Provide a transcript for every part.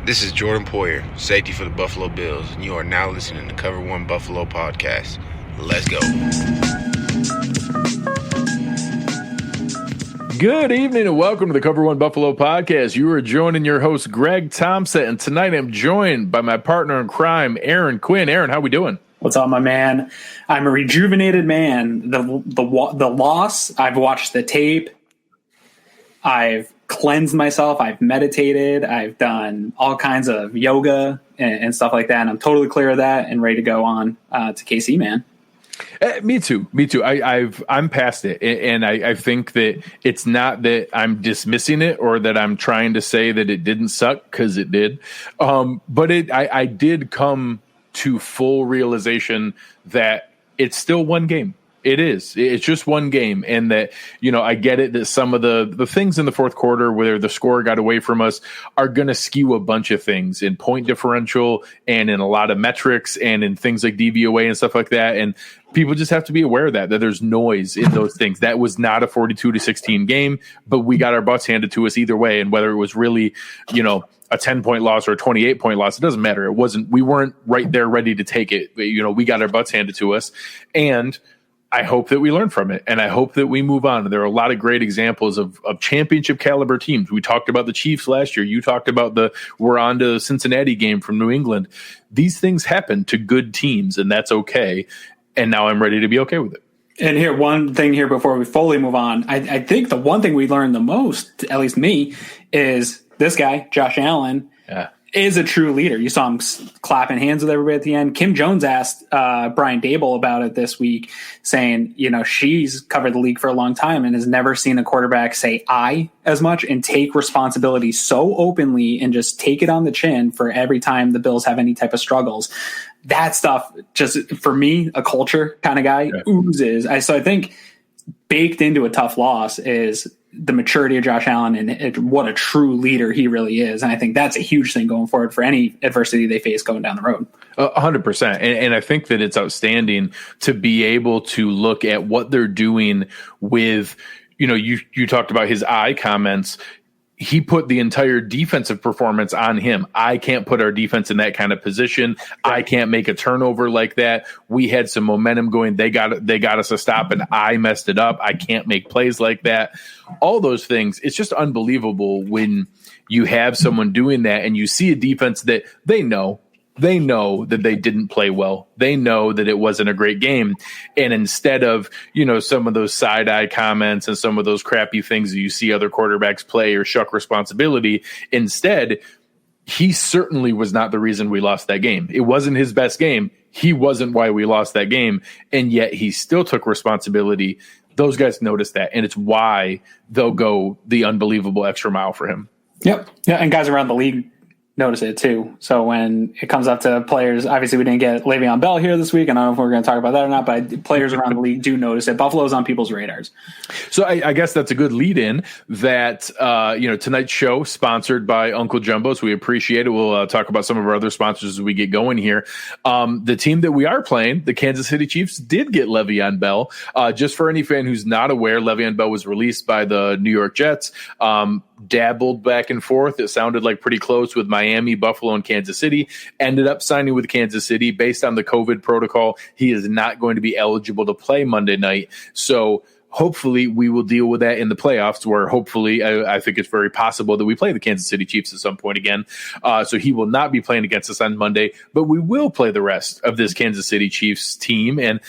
This is Jordan Poyer, safety for the Buffalo Bills, and you are now listening to Cover One Buffalo Podcast. Let's go. Good evening and welcome to the Cover One Buffalo Podcast. You are joining your host, Greg Tompsett, and tonight I'm joined by my partner in crime, Aaron Quinn. Aaron, how we doing? What's up, my man? I'm a rejuvenated man. The loss, I've watched the tape. I've cleansed myself. I've meditated. I've done all kinds of yoga and stuff like that. And I'm totally clear of that and ready to go on to KC, man. Me too. I'm past it. And I think that it's not that I'm dismissing it or that I'm trying to say that it didn't suck, because it did. But I did come to full realization that it's still one game. It is. It's just one game. And that, I get it that some of the things in the fourth quarter where the score got away from us are going to skew a bunch of things in point differential and in a lot of metrics and in things like DVOA and stuff like that. And people just have to be aware of that there's noise in those things. That was not a 42-16 game, but we got our butts handed to us either way. And whether it was really, a 10-point loss or a 28-point loss, it doesn't matter. We weren't right there ready to take it. We got our butts handed to us. And I hope that we learn from it, and I hope that we move on. There are a lot of great examples of championship caliber teams. We talked about the Chiefs last year. You talked about we're on to the Cincinnati game from New England. These things happen to good teams, and that's okay. And now I'm ready to be okay with it. And here, one thing here before we fully move on. I think the one thing we learned the most, at least me, is this guy, Josh Allen, is a true leader. You saw him clapping hands with everybody at the end. Kim Jones asked Brian Dable about it this week, saying, she's covered the league for a long time and has never seen a quarterback say "I" as much and take responsibility so openly and just take it on the chin for every time the Bills have any type of struggles. That stuff, just for me, a culture kind of guy, oozes. So I think baked into a tough loss is the maturity of Josh Allen and what a true leader he really is. And I think that's a huge thing going forward for any adversity they face going down the road. 100%. And I think that it's outstanding to be able to look at what they're doing with, you talked about his "I" comments. He put the entire defensive performance on him. I can't put our defense in that kind of position. I can't make a turnover like that. We had some momentum going. They got us a stop, and I messed it up. I can't make plays like that. All those things. It's just unbelievable when you have someone doing that and you see a defense that they know that they didn't play well. They know that it wasn't a great game. And instead of, some of those side-eye comments and some of those crappy things that you see other quarterbacks play or shuck responsibility, instead, he certainly was not the reason we lost that game. It wasn't his best game. He wasn't why we lost that game. And yet he still took responsibility. Those guys noticed that. And it's why they'll go the unbelievable extra mile for him. Yep. Yeah. And guys around the league notice it too. So when it comes up to players, obviously we didn't get Le'Veon Bell here this week, and I don't know if we're going to talk about that or not, but players around the league do notice it. Buffalo's on people's radars. So I guess that's a good lead in that, tonight's show sponsored by Uncle Jumbo's. We appreciate it. We'll talk about some of our other sponsors as we get going here. The team that we are playing, the Kansas City Chiefs, did get Le'Veon Bell. Just for any fan who's not aware, Le'Veon Bell was released by the New York Jets. Dabbled back and forth. It sounded like pretty close with Miami, Buffalo, and Kansas City. Ended up signing with Kansas City. Based on the COVID protocol, he is not going to be eligible to play Monday night. So hopefully we will deal with that in the playoffs, where hopefully I think it's very possible that we play the Kansas City Chiefs at some point again. So he will not be playing against us on Monday, but we will play the rest of this Kansas City Chiefs team. And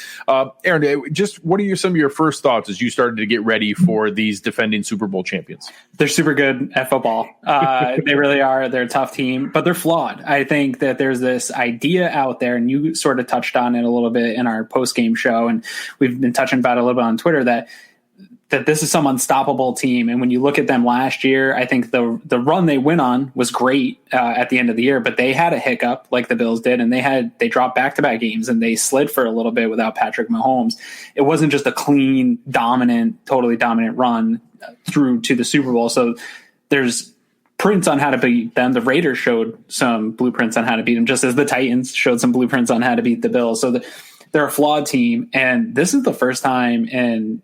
Aaron, just what are some of your first thoughts as you started to get ready for these defending Super Bowl champions? They're super good at football. They really are. They're a tough team, but they're flawed. I think that there's this idea out there, and you sort of touched on it a little bit in our post-game show, and we've been touching about it a little bit on Twitter, that this is some unstoppable team. And when you look at them last year, I think the run they went on was great at the end of the year, but they had a hiccup like the Bills did, and they dropped back-to-back games, and they slid for a little bit without Patrick Mahomes. It wasn't just a clean, totally dominant run through to the Super Bowl. So there's prints on how to beat them. The Raiders showed some blueprints on how to beat them, just as the Titans showed some blueprints on how to beat the Bills. So they're a flawed team, and this is the first time in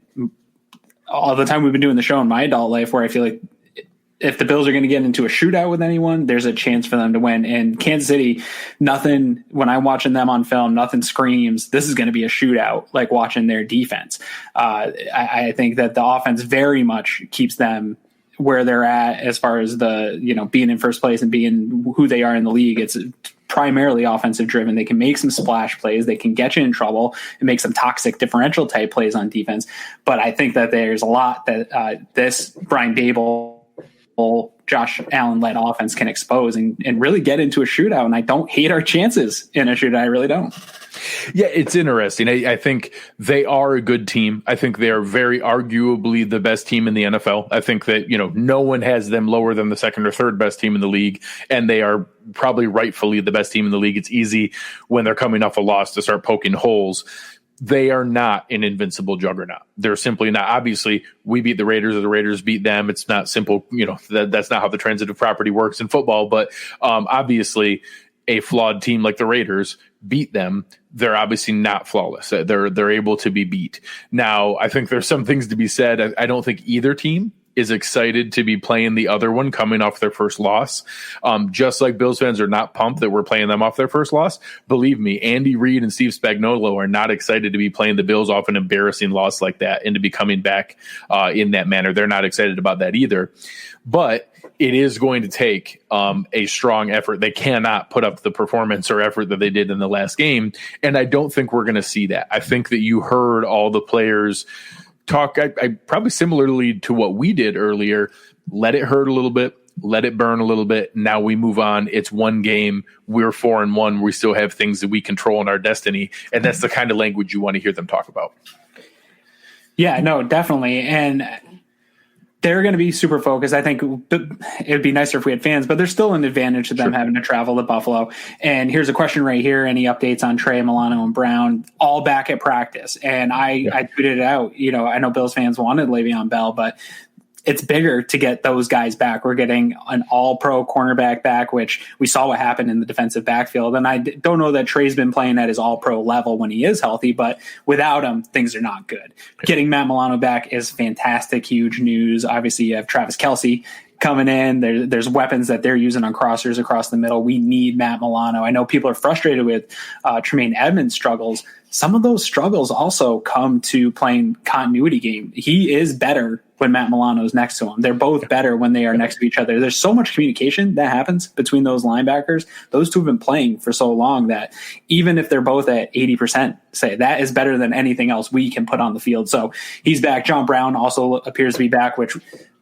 all the time we've been doing the show in my adult life where I feel like if the Bills are going to get into a shootout with anyone, there's a chance for them to win. And Kansas City, nothing, when I'm watching them on film, nothing screams, this is going to be a shootout, like watching their defense. I think that the offense very much keeps them where they're at as far as the, being in first place and being who they are in the league. It's primarily offensive driven. They can make some splash plays. They can get you in trouble and make some toxic differential type plays on defense. But I think that there's a lot that this Brian Daboll, Josh Allen-led offense can expose and really get into a shootout. And I don't hate our chances in a shootout. I really don't. Yeah, it's interesting. I think they are a good team. I think they are very arguably the best team in the NFL. I think that, no one has them lower than the second or third best team in the league, and they are probably rightfully the best team in the league. It's easy when they're coming off a loss to start poking holes. They are not an invincible juggernaut. They're simply not. Obviously, we beat the Raiders or the Raiders beat them. It's not simple. That's not how the transitive property works in football. But obviously, a flawed team like the Raiders beat them. They're obviously not flawless. They're able to be beat. Now, I think there's some things to be said. I don't think either team is excited to be playing the other one coming off their first loss. Just like Bills fans are not pumped that we're playing them off their first loss. Believe me, Andy Reid and Steve Spagnuolo are not excited to be playing the Bills off an embarrassing loss like that and to be coming back in that manner. They're not excited about that either. But it is going to take a strong effort. They cannot put up the performance or effort that they did in the last game. And I don't think we're going to see that. I think that you heard all the players talk, I probably similarly to what we did earlier. Let it hurt a little bit, let it burn a little bit. Now we move on. It's one game. We're 4-1. We still have things that we control in our destiny. And that's the kind of language you want to hear them talk about. Yeah, no, definitely. And they're going to be super focused. I think it would be nicer if we had fans, but there's still an advantage to them having to travel to Buffalo. And here's a question right here. Any updates on Trey, Milano, and Brown? All back at practice. And I tweeted it out. I know Bills fans wanted Le'Veon Bell, but it's bigger to get those guys back. We're getting an all-pro cornerback back, which we saw what happened in the defensive backfield. And I don't know that Trey's been playing at his all-pro level when he is healthy, but without him, things are not good. Getting Matt Milano back is fantastic, huge news. Obviously, you have Travis Kelce coming in. There's weapons that they're using on crossers across the middle. We need Matt Milano. I know people are frustrated with Tremaine Edmonds' struggles. Some of those struggles also come to playing continuity game. He is better when Matt Milano is next to him. They're both better when they are next to each other. There's so much communication that happens between those linebackers. Those two have been playing for so long that even if they're both at 80%, say that is better than anything else we can put on the field. So he's back. John Brown also appears to be back, which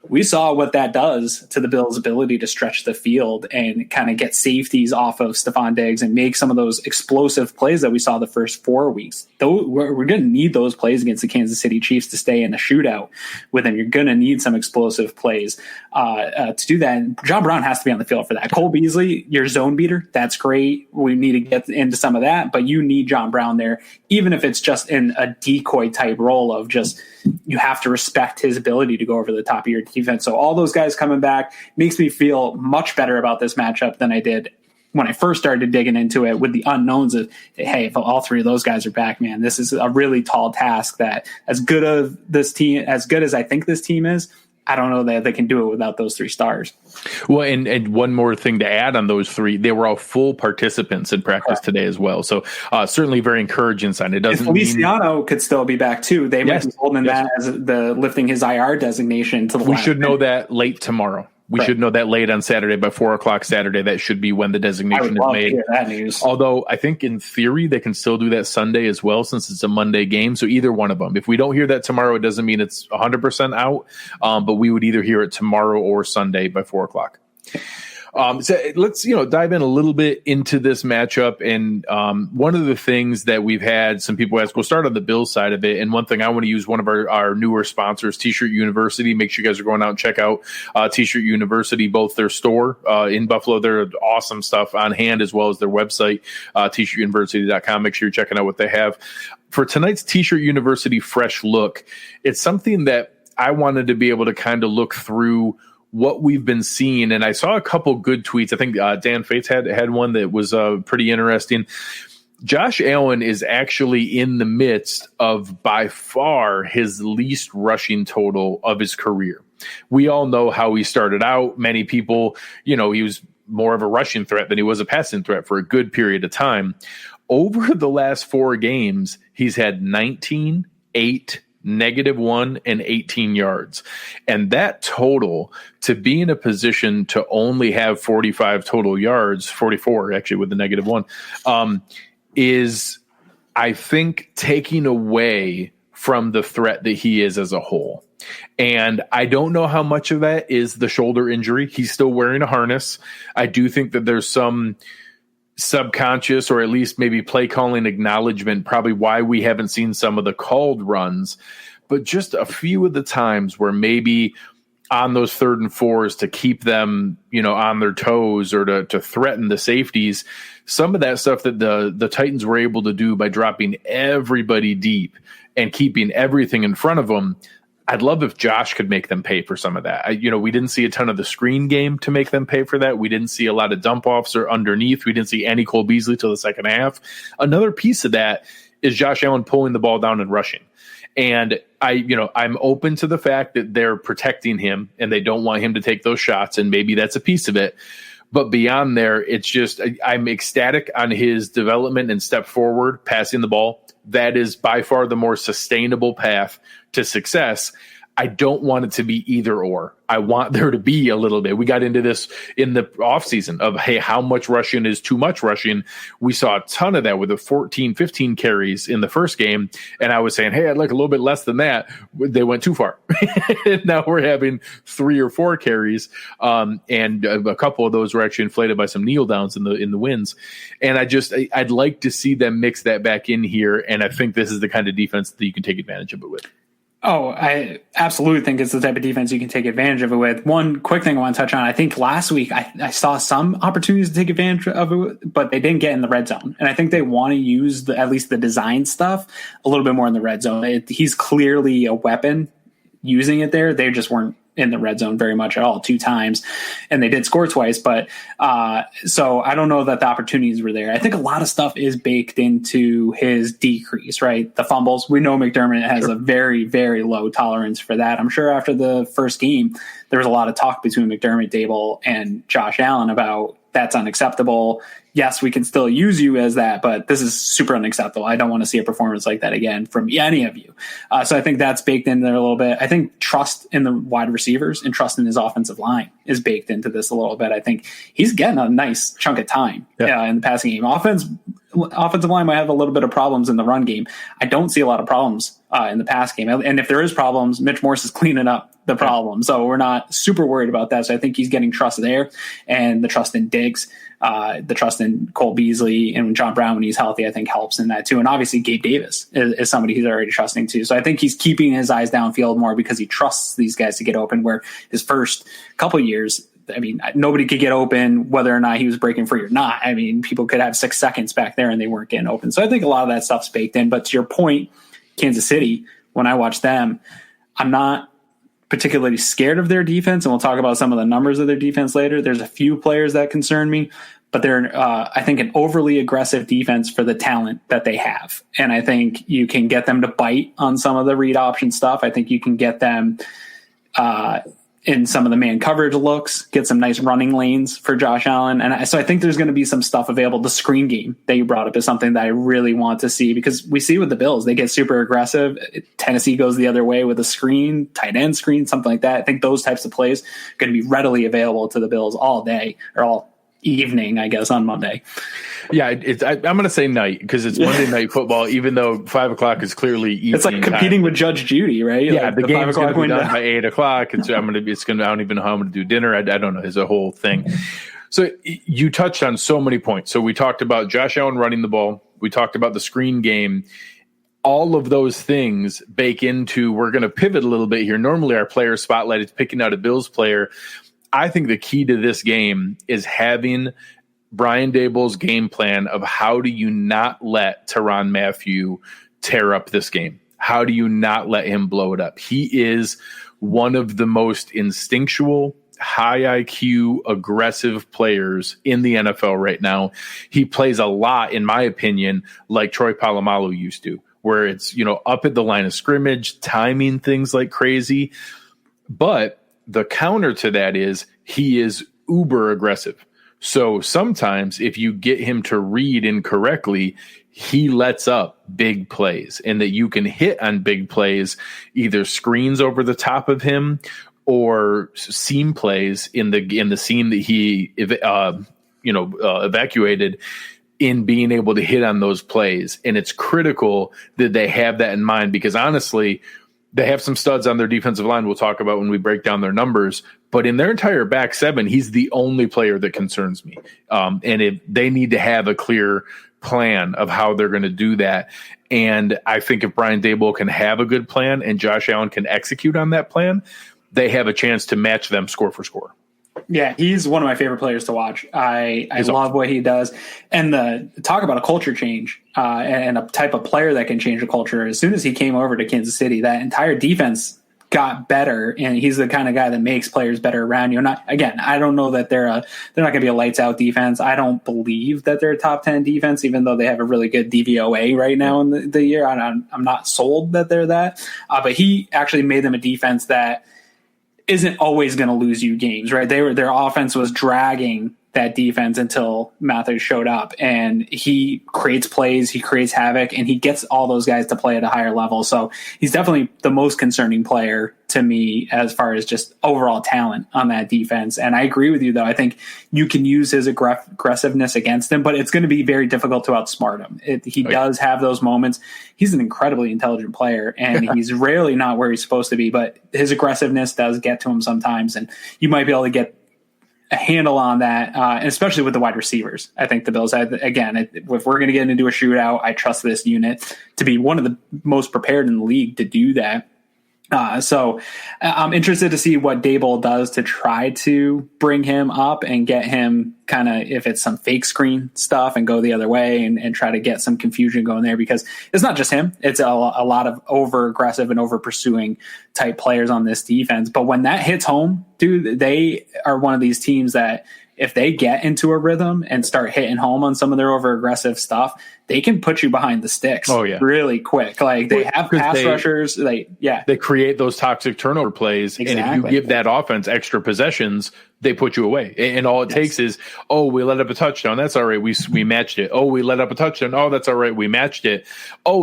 we saw what that does to the Bills' ability to stretch the field and kind of get safeties off of Stephon Diggs and make some of those explosive plays that we saw the first 4 weeks. Though we're going to need those plays against the Kansas City Chiefs to stay in a shootout with them. You're going to need some explosive plays to do that. And John Brown has to be on the field for that. Cole Beasley, your zone beater, that's great. We need to get into some of that, but you need John Brown there, even if it's just in a decoy type role of just you have to respect his ability to go over the top of your defense. So all those guys coming back makes me feel much better about this matchup than I did when I first started digging into it with the unknowns of, hey, if all three of those guys are back, man, this is a really tall task that as good as I think this team is, I don't know that they can do it without those three stars. Well, and one more thing to add on those three, they were all full participants in practice today as well. So certainly very encouraging sign. It doesn't Feliciano could still be back too. They might be holding that as the lifting his IR designation to the We should know that late tomorrow. We should know that late on Saturday by 4:00 Saturday. That should be when the designation is made. To hear that news. Although I think in theory they can still do that Sunday as well, since it's a Monday game. So either one of them. If we don't hear that tomorrow, it doesn't mean it's 100% out. But we would either hear it tomorrow or Sunday by 4:00. So let's dive in a little bit into this matchup. And one of the things that we've had some people ask, we'll start on the Bills side of it. And one thing I want to use one of our newer sponsors, T-Shirt University. Make sure you guys are going out and check out T-Shirt University, both their store in Buffalo. They're awesome stuff on hand, as well as their website, tshirtuniversity.com. Make sure you're checking out what they have. For tonight's T-Shirt University Fresh Look, it's something that I wanted to be able to kind of look through what we've been seeing. And I saw a couple good tweets. I think Dan Fates had one that was pretty interesting. Josh Allen is actually in the midst of by far his least rushing total of his career. We all know how he started out. Many people, he was more of a rushing threat than he was a passing threat for a good period of time. Over the last 4 games, he's had 19, 8, -1, and 18 yards. And that total, to be in a position to only have 45 total yards, 44 actually with the -1, is, I think, taking away from the threat that he is as a whole. And I don't know how much of that is the shoulder injury. He's still wearing a harness. I do think that there's some subconscious, or at least maybe play calling acknowledgement, probably why we haven't seen some of the called runs, but just a few of the times where maybe on those 3rd and 4s to keep them, on their toes, or to threaten the safeties, some of that stuff that the Titans were able to do by dropping everybody deep and keeping everything in front of them. I'd love if Josh could make them pay for some of that. We didn't see a ton of the screen game to make them pay for that. We didn't see a lot of dump offs or underneath. We didn't see any Cole Beasley till the second half. Another piece of that is Josh Allen pulling the ball down and rushing. And I'm open to the fact that they're protecting him and they don't want him to take those shots. And maybe that's a piece of it. But beyond there, it's just, I'm ecstatic on his development and step forward, passing the ball. That is by far the more sustainable path to success. I don't want it to be either or. I want there to be a little bit. We got into this in the offseason of, hey, how much rushing is too much rushing? We saw a ton of that with the 14, 15 carries in the first game. And I was saying, hey, I'd like a little bit less than that. They went too far. And now we're having 3 or 4 carries. And a couple of those were actually inflated by some kneel downs in the wins. And I'd like to see them mix that back in here. And I think this is the kind of defense that you can take advantage of it with. Oh, I absolutely think it's the type of defense you can take advantage of it with. One quick thing I want to touch on. I think last week I saw some opportunities to take advantage of it, but they didn't get in the red zone. And I think they want to use at least the design stuff a little bit more in the red zone. He's clearly a weapon using it there. They just weren't in the red zone very much at all, 2 times, and they did score twice. But so I don't know that the opportunities were there. I think a lot of stuff is baked into his decrease, right? The fumbles. We know McDermott has a very, very low tolerance for that. I'm sure after the first game, there was a lot of talk between McDermott, Dable, and Josh Allen about that's unacceptable. Yes, we can still use you as that, but this is super unacceptable. I don't want to see a performance like that again from any of you. So I think that's baked in there a little bit. I think trust in the wide receivers and trust in his offensive line is baked into this a little bit. I think he's getting a nice chunk of time in the passing game. Offensive line might have a little bit of problems in the run game. I don't see a lot of problems in the pass game. And if there is problems, Mitch Morse is cleaning up the problem. So we're not super worried about that. So I think he's getting trust there, and the trust in Diggs, the trust in Cole Beasley and John Brown when he's healthy, I think helps in that too. And obviously Gabe Davis is somebody he's already trusting too. So I think he's keeping his eyes downfield more because he trusts these guys to get open, where his first couple of years, I mean, nobody could get open whether or not he was breaking free or not. I mean, people could have 6 seconds back there and they weren't getting open. So I think a lot of that stuff's baked in. But to your point, Kansas City, when I watch them, I'm not particularly scared of their defense, and we'll talk about some of the numbers of their defense later. There's a few players that concern me, but they're, I think, an overly aggressive defense for the talent that they have. And I think you can get them to bite on some of the read option stuff. I think you can get them in some of the man coverage looks, get some nice running lanes for Josh Allen. And so I think there's going to be some stuff available. The screen game that you brought up is something that I really want to see, because we see with the Bills, they get super aggressive. Tennessee goes the other way with a screen, tight end screen, something like that. I think those types of plays are going to be readily available to the Bills all day, or all evening, I guess, on Monday. Yeah, I'm going to say night, because it's Monday Night Football, even though 5 o'clock is clearly evening. It's like competing with Judge Judy, right? Yeah, like the game's going to be done by 8 o'clock. I don't even know how I'm going to do dinner. I don't know. It's a whole thing. So you touched on so many points. So we talked about Josh Allen running the ball. We talked about the screen game. All of those things bake into, we're going to pivot a little bit here. Normally our player spotlight is picking out a Bills player. I think the key to this game is having Brian Dable's game plan of how do you not let Tyrann Mathieu tear up this game? How do you not let him blow it up? He is one of the most instinctual, high IQ, aggressive players in the NFL right now. He plays a lot, in my opinion, like Troy Polamalu used to, where it's, up at the line of scrimmage, timing things like crazy. But the counter to that is he is uber aggressive. So sometimes if you get him to read incorrectly, he lets up big plays, and that you can hit on big plays, either screens over the top of him or seam plays in the seam that he evacuated, in being able to hit on those plays. And it's critical that they have that in mind, because honestly, they have some studs on their defensive line we'll talk about when we break down their numbers. But in their entire back seven, he's the only player that concerns me. And they need to have a clear plan of how they're going to do that. And I think if Brian Daboll can have a good plan and Josh Allen can execute on that plan, they have a chance to match them score for score. Yeah, he's one of my favorite players to watch. I love what he does. And talk about a culture change and a type of player that can change a culture. As soon as he came over to Kansas City, that entire defense got better, and he's the kind of guy that makes players better around you. I don't know that they're not going to be a lights out defense. I don't believe that they're a top 10 defense, even though they have a really good DVOA right now in the year. I'm not sold that they're that, but he actually made them a defense that isn't always going to lose you games, right? Their offense was dragging that defense until Mathieu showed up, and he creates plays, he creates havoc, and he gets all those guys to play at a higher level. So he's definitely the most concerning player to me as far as just overall talent on that defense. And I agree with you, though. I think you can use his aggressiveness against him, but it's going to be very difficult to outsmart him. He does have those moments. He's an incredibly intelligent player, and he's rarely not where he's supposed to be, but his aggressiveness does get to him sometimes, and you might be able to get a handle on that, and especially with the wide receivers. I think the Bills, if we're going to get into a shootout, I trust this unit to be one of the most prepared in the league to do that. So I'm interested to see what Daboll does to try to bring him up and get him kind of, if it's some fake screen stuff, and go the other way and try to get some confusion going there, because it's not just him. It's a lot of over aggressive and over pursuing type players on this defense. But when that hits home, dude, they are one of these teams that if they get into a rhythm and start hitting home on some of their over aggressive stuff, they can put you behind the sticks really quick. Like they have pass rushers. They create those toxic turnover plays. Exactly. And if you give that offense extra possessions, they put you away. And all it takes is, we let up a touchdown. That's all right. We matched it. We let up a touchdown. Oh, that's all right. We matched it.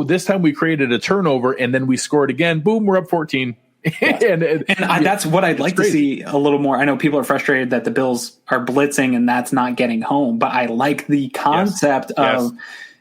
This time we created a turnover and then we scored again. Boom, we're up 14. That's what I'd like to see a little more. I know people are frustrated that the Bills are blitzing and that's not getting home, but I like the concept of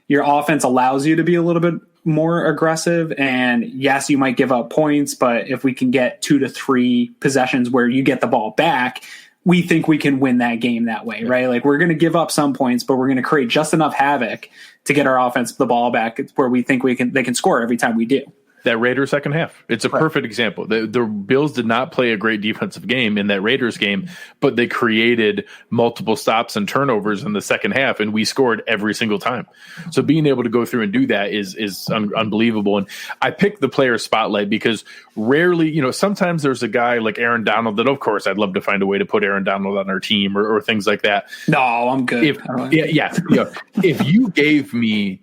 your offense allows you to be a little bit more aggressive. And yes, you might give up points, but if we can get 2 to 3 possessions where you get the ball back, we think we can win that game that way, right? Like we're going to give up some points, but we're going to create just enough havoc to get our offense the ball back where we think they can score every time we do. That Raiders second half. It's a perfect example. The Bills did not play a great defensive game in that Raiders game, but they created multiple stops and turnovers in the second half, and we scored every single time. So being able to go through and do that is unbelievable. And I picked the player spotlight because rarely, sometimes there's a guy like Aaron Donald that, of course, I'd love to find a way to put Aaron Donald on our team or things like that. No, I'm good. If you gave me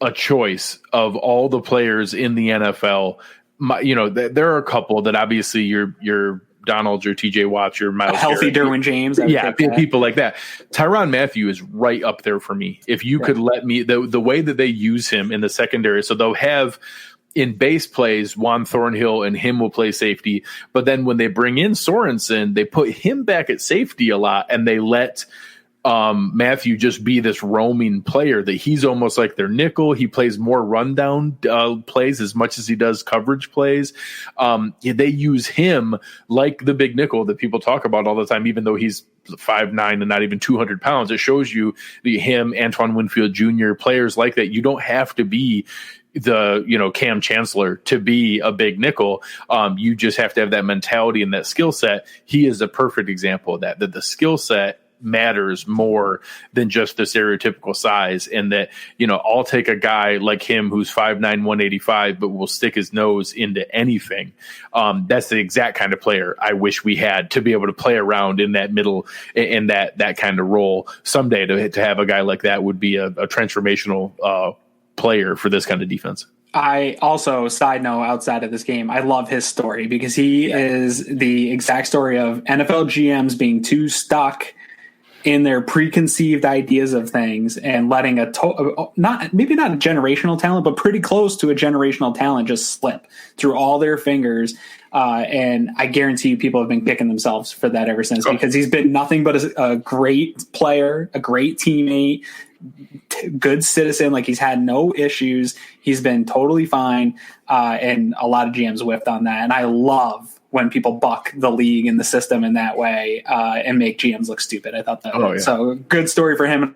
a choice of all the players in the NFL, there are a couple that obviously your Donald, your TJ Watts, your Miles healthy Derwin James. People like that. Tyrann Mathieu is right up there for me. If you could let me, the way that they use him in the secondary, so they'll have in base plays, Juan Thornhill and him will play safety. But then when they bring in Sorensen, they put him back at safety a lot, and they let Mathieu just be this roaming player that he's almost like their nickel. He plays more rundown plays as much as he does coverage plays. They use him like the big nickel that people talk about all the time, even though he's 5'9" and not even 200 pounds. It shows you him, Antoine Winfield Jr., players like that. You don't have to be the Cam Chancellor to be a big nickel. You just have to have that mentality and that skill set. He is a perfect example of that the skill set matters more than just the stereotypical size, and that, I'll take a guy like him who's 5'9", 185, but will stick his nose into anything. That's the exact kind of player I wish we had to be able to play around in that middle, in that kind of role someday. To have a guy like that would be a transformational player for this kind of defense. I also, side note, outside of this game, I love his story because he is the exact story of NFL GMs being too stuck in their preconceived ideas of things and letting maybe not a generational talent, but pretty close to a generational talent just slip through all their fingers. And I guarantee you people have been kicking themselves for that ever since, because he's been nothing but a great player, a great teammate, good citizen. Like, he's had no issues. He's been totally fine. And a lot of GMs whiffed on that. And I love when people buck the league and the system in that way and make GMs look stupid. I thought that so good story for him.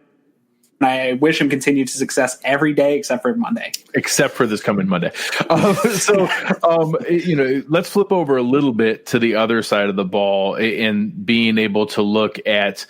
And I wish him continued success every day except for Monday. Except for this coming Monday. Let's flip over a little bit to the other side of the ball and being able to look at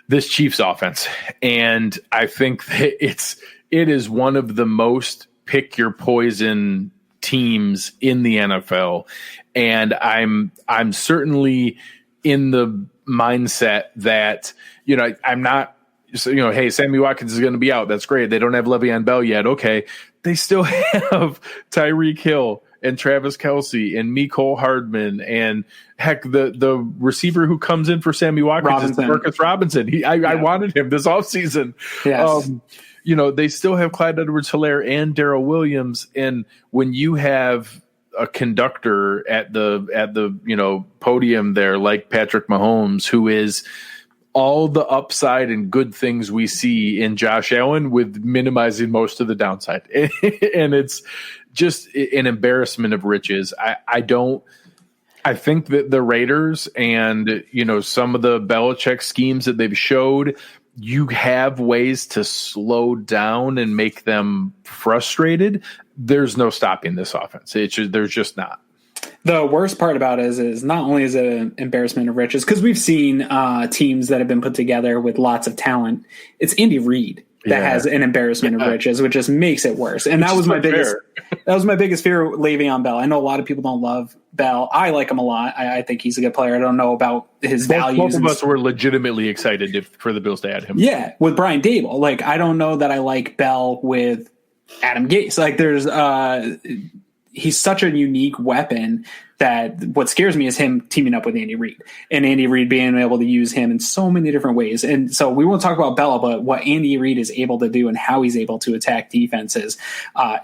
this Chiefs offense. And I think that it is one of the most pick your poison teams in the NFL. And I'm certainly in the mindset that, I'm not, hey, Sammy Watkins is going to be out. That's great. They don't have Le'Veon Bell yet. Okay. They still have Tyreek Hill and Travis Kelce and Mecole Hardman, and heck, the receiver who comes in for Sammy Watkins is Marcus Robinson. I wanted him this offseason. Yes. They still have Clyde Edwards-Helaire and Darrell Williams. And when you have a conductor at the podium there like Patrick Mahomes, who is all the upside and good things we see in Josh Allen with minimizing most of the downside. And it's just an embarrassment of riches. I think that the Raiders and, some of the Belichick schemes that they've showed, you have ways to slow down and make them frustrated. There's no stopping this offense. There's just not. The worst part about it is not only is it an embarrassment of riches, because we've seen teams that have been put together with lots of talent. It's Andy Reid that has an embarrassment of riches, which just makes it worse. And that was my biggest. That was my biggest fear with Le'Veon Bell. I know a lot of people don't love Bell. I like him a lot. I think he's a good player. I don't know about his values. Both of us were legitimately excited for the Bills to add him. Yeah, with Brian Dable. Like, I don't know that I like Bell with Adam Gase. Like, there's he's such a unique weapon that what scares me is him teaming up with Andy Reid, and Andy Reid being able to use him in so many different ways. And so we won't talk about Bella, but what Andy Reid is able to do and how he's able to attack defenses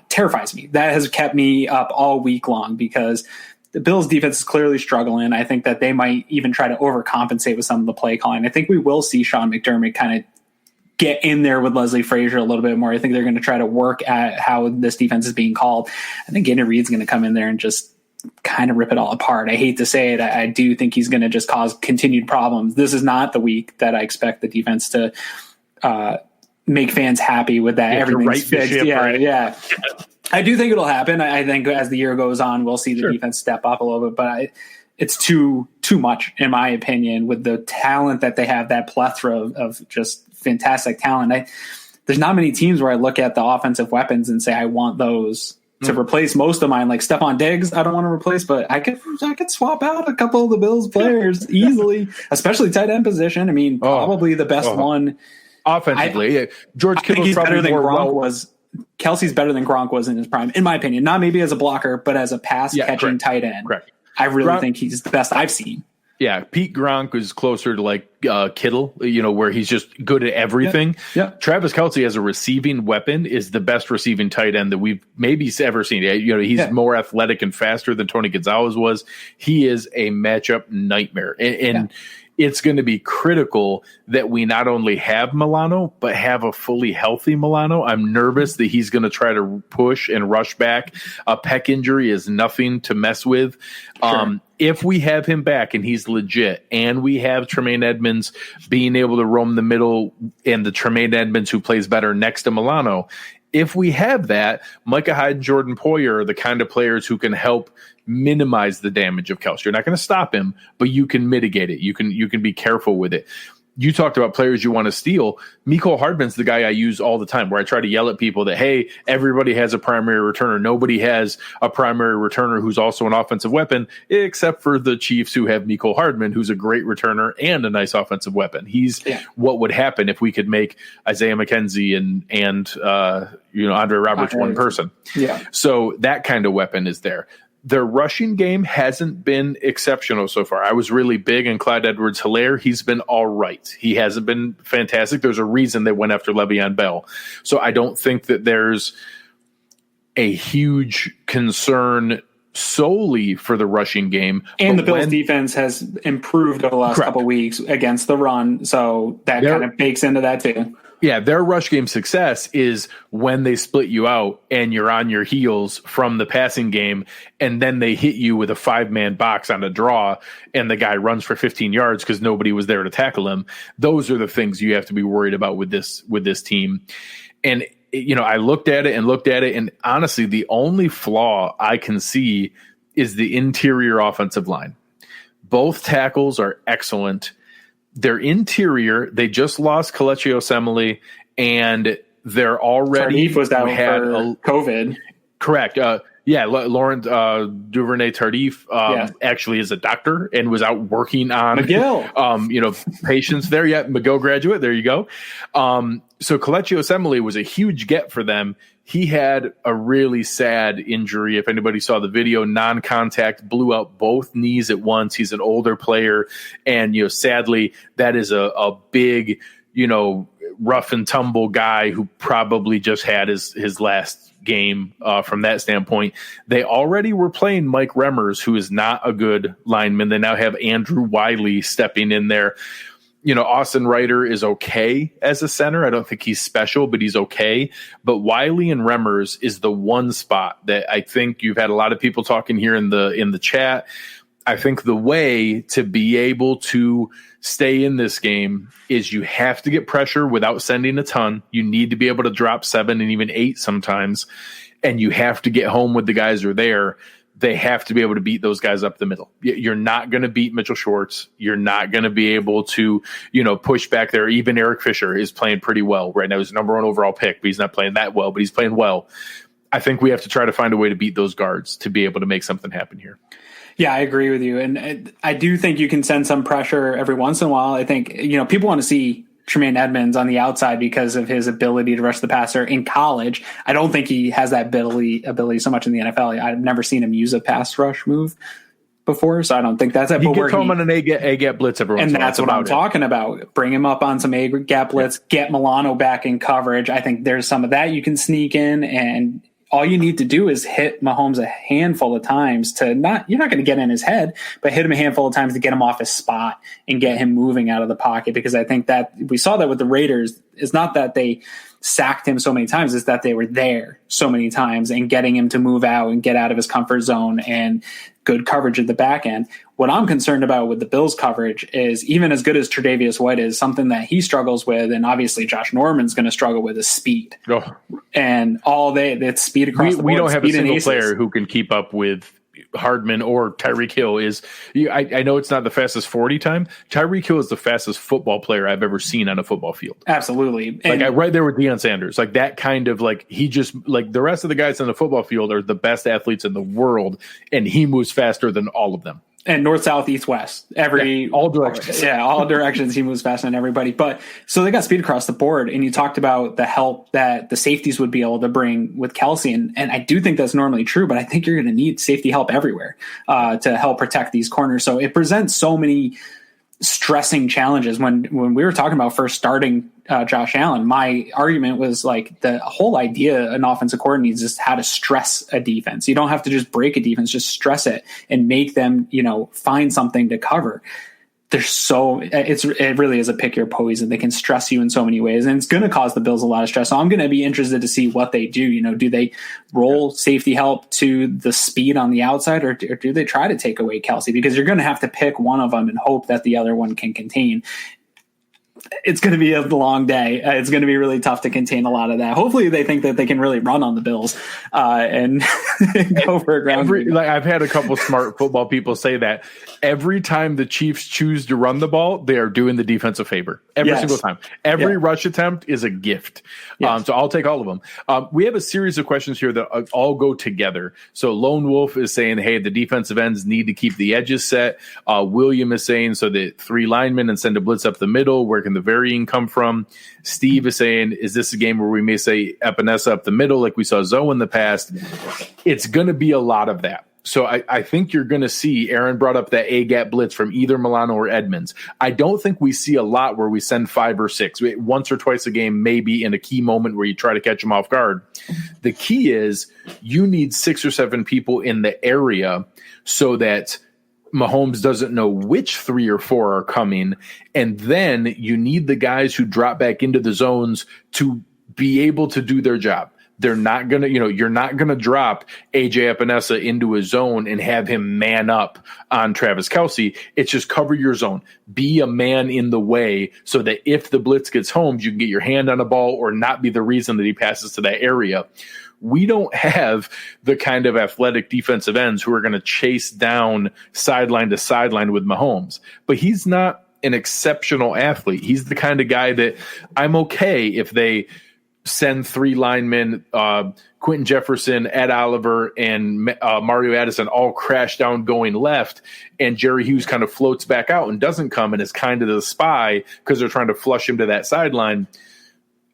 terrifies me. That has kept me up all week long, because the Bills defense is clearly struggling. I think that they might even try to overcompensate with some of the play calling. I think we will see Sean McDermott kind of get in there with Leslie Frazier a little bit more. I think they're going to try to work at how this defense is being called. I think Andy Reid's going to come in there and just kind of rip it all apart. I hate to say it. I do think he's going to just cause continued problems. This is not the week that I expect the defense to make fans happy with that. Everything's fixed. Yeah. I do think it'll happen. I think as the year goes on, we'll see the defense step up a little bit, but it's too much, in my opinion, with the talent that they have, that plethora of just fantastic talent. There's not many teams where I look at the offensive weapons and say, I want those to replace most of mine. Like Stephon Diggs, I don't want to replace, but I could swap out a couple of the Bills players easily, especially tight end position. I mean, probably the best one offensively. George Kittle's probably better than Gronk was. Kelsey's better than Gronk was in his prime, in my opinion. Not maybe as a blocker, but as a pass catching tight end. Correct. I really think he's the best I've seen. Yeah, Pete Gronk is closer to like Kittle, where he's just good at everything. Yeah. Travis Kelce as a receiving weapon is the best receiving tight end that we've maybe ever seen. He's more athletic and faster than Tony Gonzalez was. He is a matchup nightmare. And it's going to be critical that we not only have Milano, but have a fully healthy Milano. I'm nervous that he's going to try to push and rush back. A pec injury is nothing to mess with. Sure. If we have him back and he's legit, and we have Tremaine Edmonds being able to roam the middle, and the Tremaine Edmonds who plays better next to Milano, if we have that, Micah Hyde and Jordan Poyer are the kind of players who can help minimize the damage of Kelce. You're not going to stop him, but you can mitigate it. You can be careful with it. you talked about players you want to steal. Mecole Hardman's the guy I use all the time, where I try to yell at people that, hey, everybody has a primary returner. Nobody has a primary returner who's also an offensive weapon, except for the Chiefs, who have Mecole Hardman, who's a great returner and a nice offensive weapon. He's what would happen if we could make Isaiah McKenzie and Andre Roberts one person. Yeah. So that kind of weapon is there. Their rushing game hasn't been exceptional so far. I was really big on Clyde Edwards-Helaire. He's been all right. He hasn't been fantastic. There's a reason they went after Le'Veon Bell. So I don't think that there's a huge concern solely for the rushing game. And the Bills defense has improved over the last couple of weeks against the run. So that kind of bakes into that too. Yeah, their rush game success is when they split you out and you're on your heels from the passing game, and then they hit you with a 5-man box on a draw, and the guy runs for 15 yards because nobody was there to tackle him. Those are the things you have to be worried about with this team. And I looked at it, and honestly, the only flaw I can see is the interior offensive line. Both tackles are excellent. Their interior, they just lost Kelechi Osemele, and they're already Tardif was out for COVID. Correct. Laurent Duvernay-Tardif actually is a doctor and was out working on McGill. Patients there. Yeah, McGill graduate. There you go. So Kelechi Osemele was a huge get for them. He had a really sad injury. If anybody saw the video, non-contact, blew out both knees at once. He's an older player. And, sadly, that is a big, rough and tumble guy who probably just had his last game from that standpoint. They already were playing Mike Remmers, who is not a good lineman. They now have Andrew Wiley stepping in there. Austin Ryder is okay as a center. I don't think he's special, but he's okay. But Wiley and Remmers is the one spot that I think you've had a lot of people talking here in the chat. I think the way to be able to stay in this game is you have to get pressure without sending a ton. You need to be able to drop 7 and even 8 sometimes. And you have to get home with the guys who are there. They have to be able to beat those guys up the middle. You're not going to beat Mitchell Schwartz. You're not going to be able to, push back there. Even Eric Fisher is playing pretty well right now. He's number 1 overall pick, but he's not playing that well, but he's playing well. I think we have to try to find a way to beat those guards to be able to make something happen here. Yeah, I agree with you. And I do think you can send some pressure every once in a while. I think, people want to see Tremaine Edmonds on the outside because of his ability to rush the passer in college. I don't think he has that ability so much in the NFL. I've never seen him use a pass rush move before, so I don't think that's it. He gets home on an A-gap blitz every once in a while. And that's what I'm talking about. Bring him up on some A-gap blitz, get Milano back in coverage. I think there's some of that you can sneak in, and all you need to do is hit Mahomes a handful of times you're not going to get in his head, but hit him a handful of times to get him off his spot and get him moving out of the pocket. Because I think that we saw that with the Raiders. It's not that they sacked him so many times, it's that they were there so many times and getting him to move out and get out of his comfort zone and good coverage at the back end. What I'm concerned about with the Bills coverage is, even as good as Tre'Davious White is, something that he struggles with, and obviously Josh Norman's going to struggle with, is speed. Oh. And it's speed across the board. We don't have a single player who can keep up with Hardman or Tyreek Hill. I know it's not the fastest 40 time. Tyreek Hill is the fastest football player I've ever seen on a football field. Absolutely. Right there with Deion Sanders. Like that kind of he just the rest of the guys on the football field are the best athletes in the world, and he moves faster than all of them. And north, south, east, west, all directions. Yeah, all directions. He moves faster than everybody. But so they got speed across the board. And you talked about the help that the safeties would be able to bring with Kelsey. And I do think that's normally true, but I think you're going to need safety help everywhere to help protect these corners. So it presents so many stressing challenges. When we were talking about first starting Josh Allen, my argument was the whole idea an offensive coordinator needs is how to stress a defense. You don't have to just break a defense, just stress it and make them, find something to cover. It really is a pick your poison. They can stress you in so many ways, and it's going to cause the Bills a lot of stress. So I'm going to be interested to see what they do. Do they roll safety help to the speed on the outside, or do they try to take away Kelsey? Because you're going to have to pick one of them and hope that the other one can contain. it's going to be a long day. It's going to be really tough to contain a lot of that. Hopefully they think that they can really run on the Bills and go for a ground. I've had a couple smart football people say that every time the Chiefs choose to run the ball, they are doing the defense a favor. Every single time. Every rush attempt is a gift. So I'll take all of them. We have a series of questions here that all go together. So Lone Wolf is saying, hey, the defensive ends need to keep the edges set. William is saying, so that 3 linemen and send a blitz up the middle. Where can the varying come from? Steve is saying, is this a game where we may say Epinesa up the middle like we saw Zoe in the past? It's going to be a lot of that. So I think you're going to see, Aaron brought up that A-gap blitz from either Milano or Edmonds. I don't think we see a lot where we send 5 or 6. Once or twice a game, maybe in a key moment where you try to catch them off guard. The key is you need 6 or 7 people in the area so that Mahomes doesn't know which 3 or 4 are coming. And then you need the guys who drop back into the zones to be able to do their job. They're not going to, you're not going to drop AJ Epinesa into a zone and have him man up on Travis Kelce. It's just cover your zone. Be a man in the way so that if the blitz gets home, you can get your hand on a ball or not be the reason that he passes to that area. We don't have the kind of athletic defensive ends who are going to chase down sideline to sideline with Mahomes. But he's not an exceptional athlete. He's the kind of guy that I'm okay if they send 3 linemen, Quentin Jefferson, Ed Oliver, and Mario Addison all crash down going left, and Jerry Hughes kind of floats back out and doesn't come and is kind of the spy because they're trying to flush him to that sideline.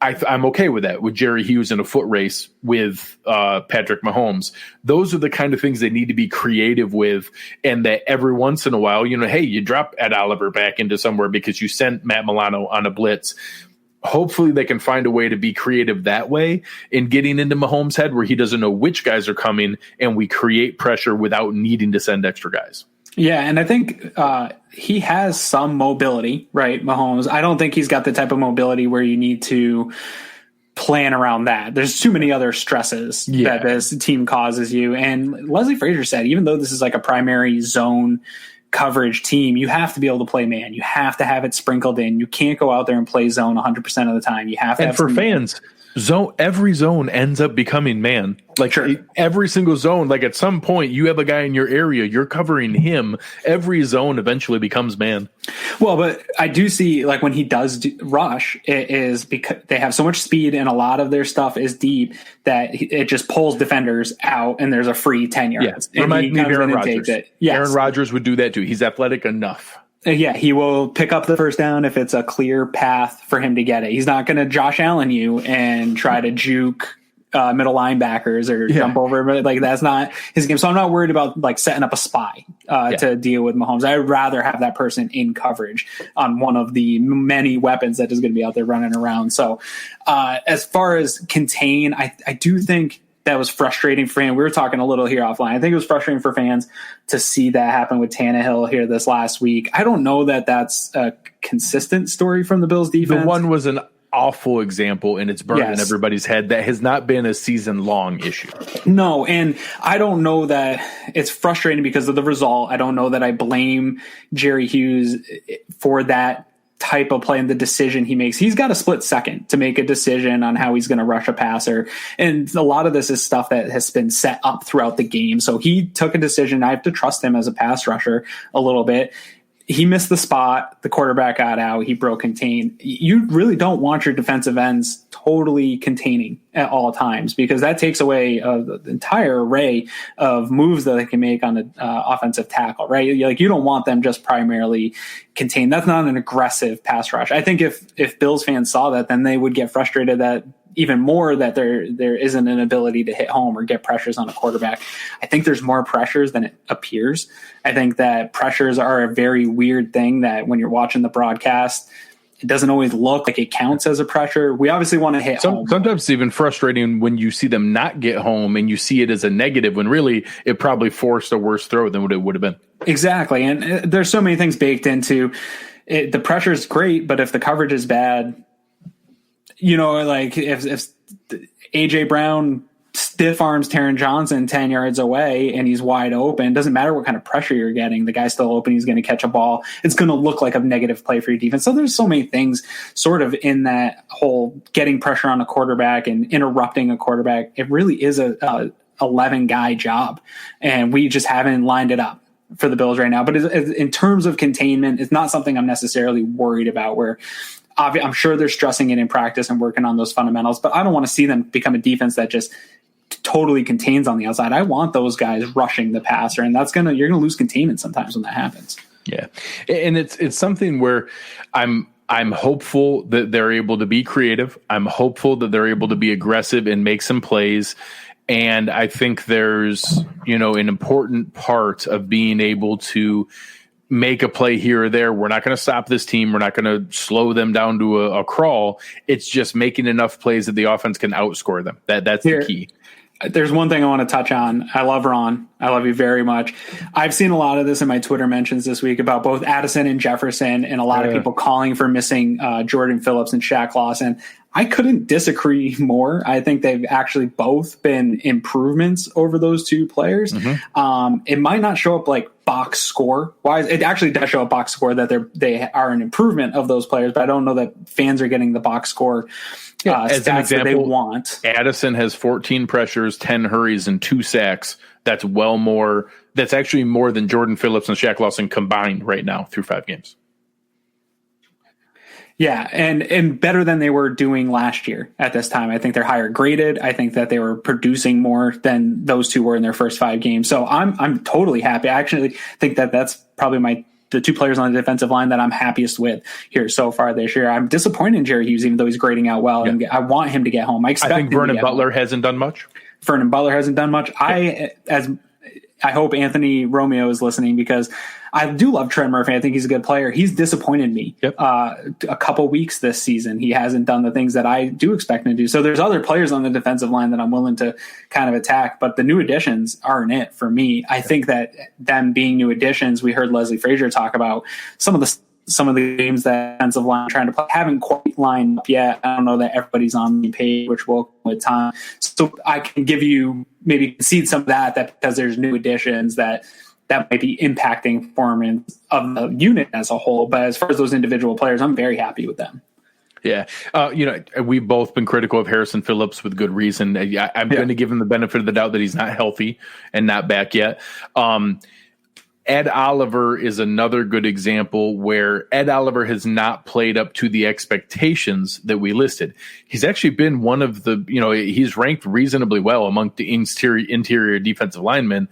I'm okay with that, with Jerry Hughes in a foot race with Patrick Mahomes. Those are the kind of things they need to be creative with, and that every once in a while, hey, you drop Ed Oliver back into somewhere because you sent Matt Milano on a blitz. Hopefully they can find a way to be creative that way in getting into Mahomes' head where he doesn't know which guys are coming, and we create pressure without needing to send extra guys. Yeah, and I think he has some mobility, right, Mahomes? I don't think he's got the type of mobility where you need to plan around that. There's too many other stresses that this team causes you. And Leslie Frazier said, even though this is like a primary zone coverage team, you have to be able to play man. You have to have it sprinkled in. You can't go out there and play zone 100% of the time. You have to. And for fans, every zone ends up becoming man. Like every single zone, like at some point you have a guy in your area, you're covering him. Every zone eventually becomes man. Well, but I do see, like, when he does rush, it is because they have so much speed and a lot of their stuff is deep that it just pulls defenders out and there's a free 10 yards. Yeah. Remind me of Aaron Rodgers. Yes. Aaron Rodgers would do that too. He's athletic enough. Yeah, he will pick up the first down if it's a clear path for him to get it. He's not going to Josh Allen you and try to juke middle linebackers or jump over. Like, that's not his game. So I'm not worried about like setting up a spy to deal with Mahomes. I'd rather have that person in coverage on one of the many weapons that is going to be out there running around. So as far as contain, I do think that was frustrating for him. We were talking a little here offline. I think it was frustrating for fans to see that happen with Tannehill here this last week. I don't know that that's a consistent story from the Bills defense. The one was an awful example, and it's burned in everybody's head. That has not been a season-long issue. No, and I don't know that it's frustrating because of the result. I don't know that I blame Jerry Hughes for that type of play and the decision he makes. He's got a split second to make a decision on how he's going to rush a passer. And a lot of this is stuff that has been set up throughout the game. So he took a decision. I have to trust him as a pass rusher a little bit. He missed the spot. The quarterback got out. He broke contain. You really don't want your defensive ends totally containing at all times because that takes away the entire array of moves that they can make on an offensive tackle, right? Like, you don't want them just primarily contained. That's not an aggressive pass rush. I think if Bills fans saw that, then they would get frustrated that even more that there isn't an ability to hit home or get pressures on a quarterback. I think there's more pressures than it appears. I think that pressures are a very weird thing that when you're watching the broadcast, it doesn't always look like it counts as a pressure. We obviously want to hit home. Sometimes it's even frustrating when you see them not get home and you see it as a negative when really it probably forced a worse throw than what it would have been. Exactly. And there's so many things baked into it. The pressure is great, but if the coverage is bad, like if AJ Brown stiff arms Taron Johnson 10 yards away and he's wide open. Doesn't matter what kind of pressure you're getting. The guy's still open. He's going to catch a ball. It's going to look like a negative play for your defense. So there's so many things sort of in that whole getting pressure on a quarterback and interrupting a quarterback. It really is a 11 guy job. And we just haven't lined it up for the Bills right now. But in terms of containment, it's not something I'm necessarily worried about, where I'm sure they're stressing it in practice and working on those fundamentals, but I don't want to see them become a defense that just totally contains on the outside. I want those guys rushing the passer, and you're gonna lose containment sometimes when that happens. Yeah, and it's something where I'm hopeful that they're able to be creative. I'm hopeful that they're able to be aggressive and make some plays. And I think there's, an important part of being able to make a play here or there. We're not going to stop this team. We're not going to slow them down to a crawl. It's just making enough plays that the offense can outscore them. That's the key. There's one thing I want to touch on. I love Ron. I love you very much. I've seen a lot of this in my Twitter mentions this week about both Addison and Jefferson, and a lot of people calling for missing Jordan Phillips and Shaq Lawson. I couldn't disagree more. I think they've actually both been improvements over those two players. Mm-hmm. It might not show up like box score wise. It actually does show up box score that they are an improvement of those players, but I don't know that fans are getting the box score as an example, that they want. Addison has 14 pressures, 10 hurries, and 2 sacks. That's that's actually more than Jordan Phillips and Shaq Lawson combined right now through 5 games. Yeah, and better than they were doing last year at this time. I think they're higher graded. I think that they were producing more than those two were in their first 5 games. So I'm totally happy. I actually think that that's probably the 2 players on the defensive line that I'm happiest with here so far this year. I'm disappointed in Jerry Hughes, even though he's grading out well. Yeah. And I want him to get home. I think Vernon Butler hasn't done much. Vernon Butler hasn't done much. Yeah. I hope Anthony Romeo is listening, because I do love Trent Murphy. I think he's a good player. He's disappointed me a couple weeks this season. He hasn't done the things that I do expect him to do. So there's other players on the defensive line that I'm willing to kind of attack, but the new additions aren't it for me. I think that them being new additions, we heard Leslie Frazier talk about some of the games that defensive line trying to play haven't quite lined up yet. I don't know that everybody's on the page, which will come with time. So I can give you maybe concede some of that because there's new additions that might be impacting performance of the unit as a whole. But as far as those individual players, I'm very happy with them. Yeah. We've both been critical of Harrison Phillips with good reason. I'm going to give him the benefit of the doubt that he's not healthy and not back yet. Ed Oliver is another good example where Ed Oliver has not played up to the expectations that we listed. He's actually been one of the, he's ranked reasonably well among the interior defensive linemen.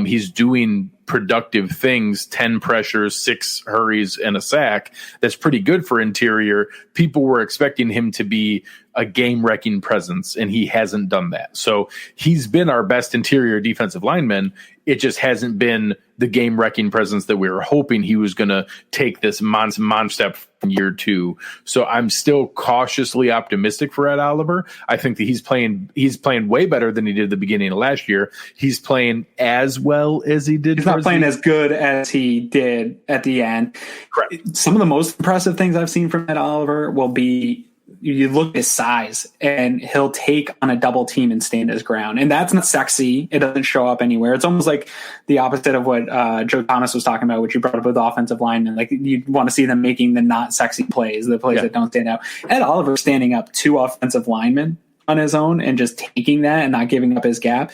He's doing productive things, 10 pressures, 6 hurries, and a sack. That's pretty good for interior. People were expecting him to be a game-wrecking presence, and he hasn't done that. So he's been our best interior defensive lineman. It just hasn't been the game-wrecking presence that we were hoping he was going to take this mon step from year 2. So I'm still cautiously optimistic for Ed Oliver. I think that he's playing way better than he did at the beginning of last year. He's playing as well as he did. He's not playing as good as he did at the end. Correct. Some of the most impressive things I've seen from Ed Oliver will be, you look at his size, and he'll take on a double team and stand his ground. And that's not sexy. It doesn't show up anywhere. It's almost like the opposite of what Joe Thomas was talking about, which you brought up with offensive linemen. Like, you want to see them making the not sexy plays, the plays that don't stand out. Ed Oliver standing up 2 offensive linemen on his own and just taking that and not giving up his gap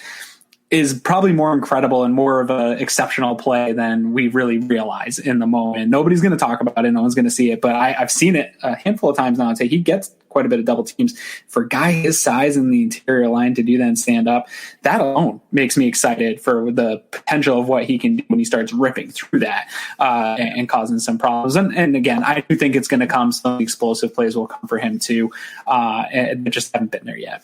is probably more incredible and more of an exceptional play than we really realize in the moment. Nobody's going to talk about it. No one's going to see it, but I've seen it a handful of times now. I'd say he gets quite a bit of double teams. For a guy his size in the interior line to do that and stand up, that alone makes me excited for the potential of what he can do when he starts ripping through that and causing some problems. And again, I do think it's going to come. Some explosive plays will come for him too. And just haven't been there yet.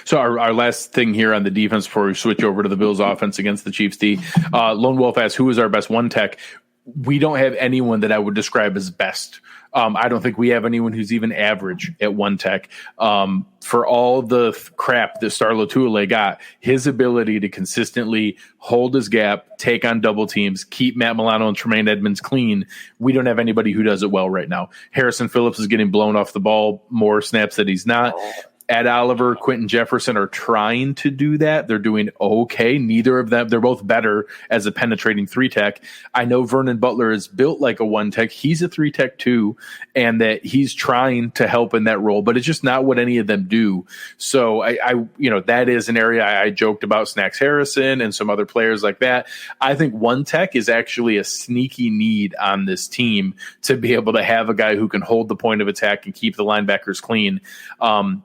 So our last thing here on the defense before we switch over to the Bills offense against the Chiefs D, Lone Wolf asks, who is our best one tech? We don't have anyone that I would describe as best. I don't think we have anyone who's even average at one tech. For all the crap that Star Lotulelei got, his ability to consistently hold his gap, take on double teams, keep Matt Milano and Tremaine Edmonds clean, we don't have anybody who does it well right now. Harrison Phillips is getting blown off the ball more snaps that he's not. Ed Oliver, Quentin Jefferson are trying to do that. They're doing okay. Neither of them, they're both better as a penetrating 3-tech. I know Vernon Butler is built like a 1-tech. He's a 3-tech too, and that he's trying to help in that role, but it's just not what any of them do. So I that is an area I joked about Snacks Harrison and some other players like that. I think 1-tech is actually a sneaky need on this team to be able to have a guy who can hold the point of attack and keep the linebackers clean.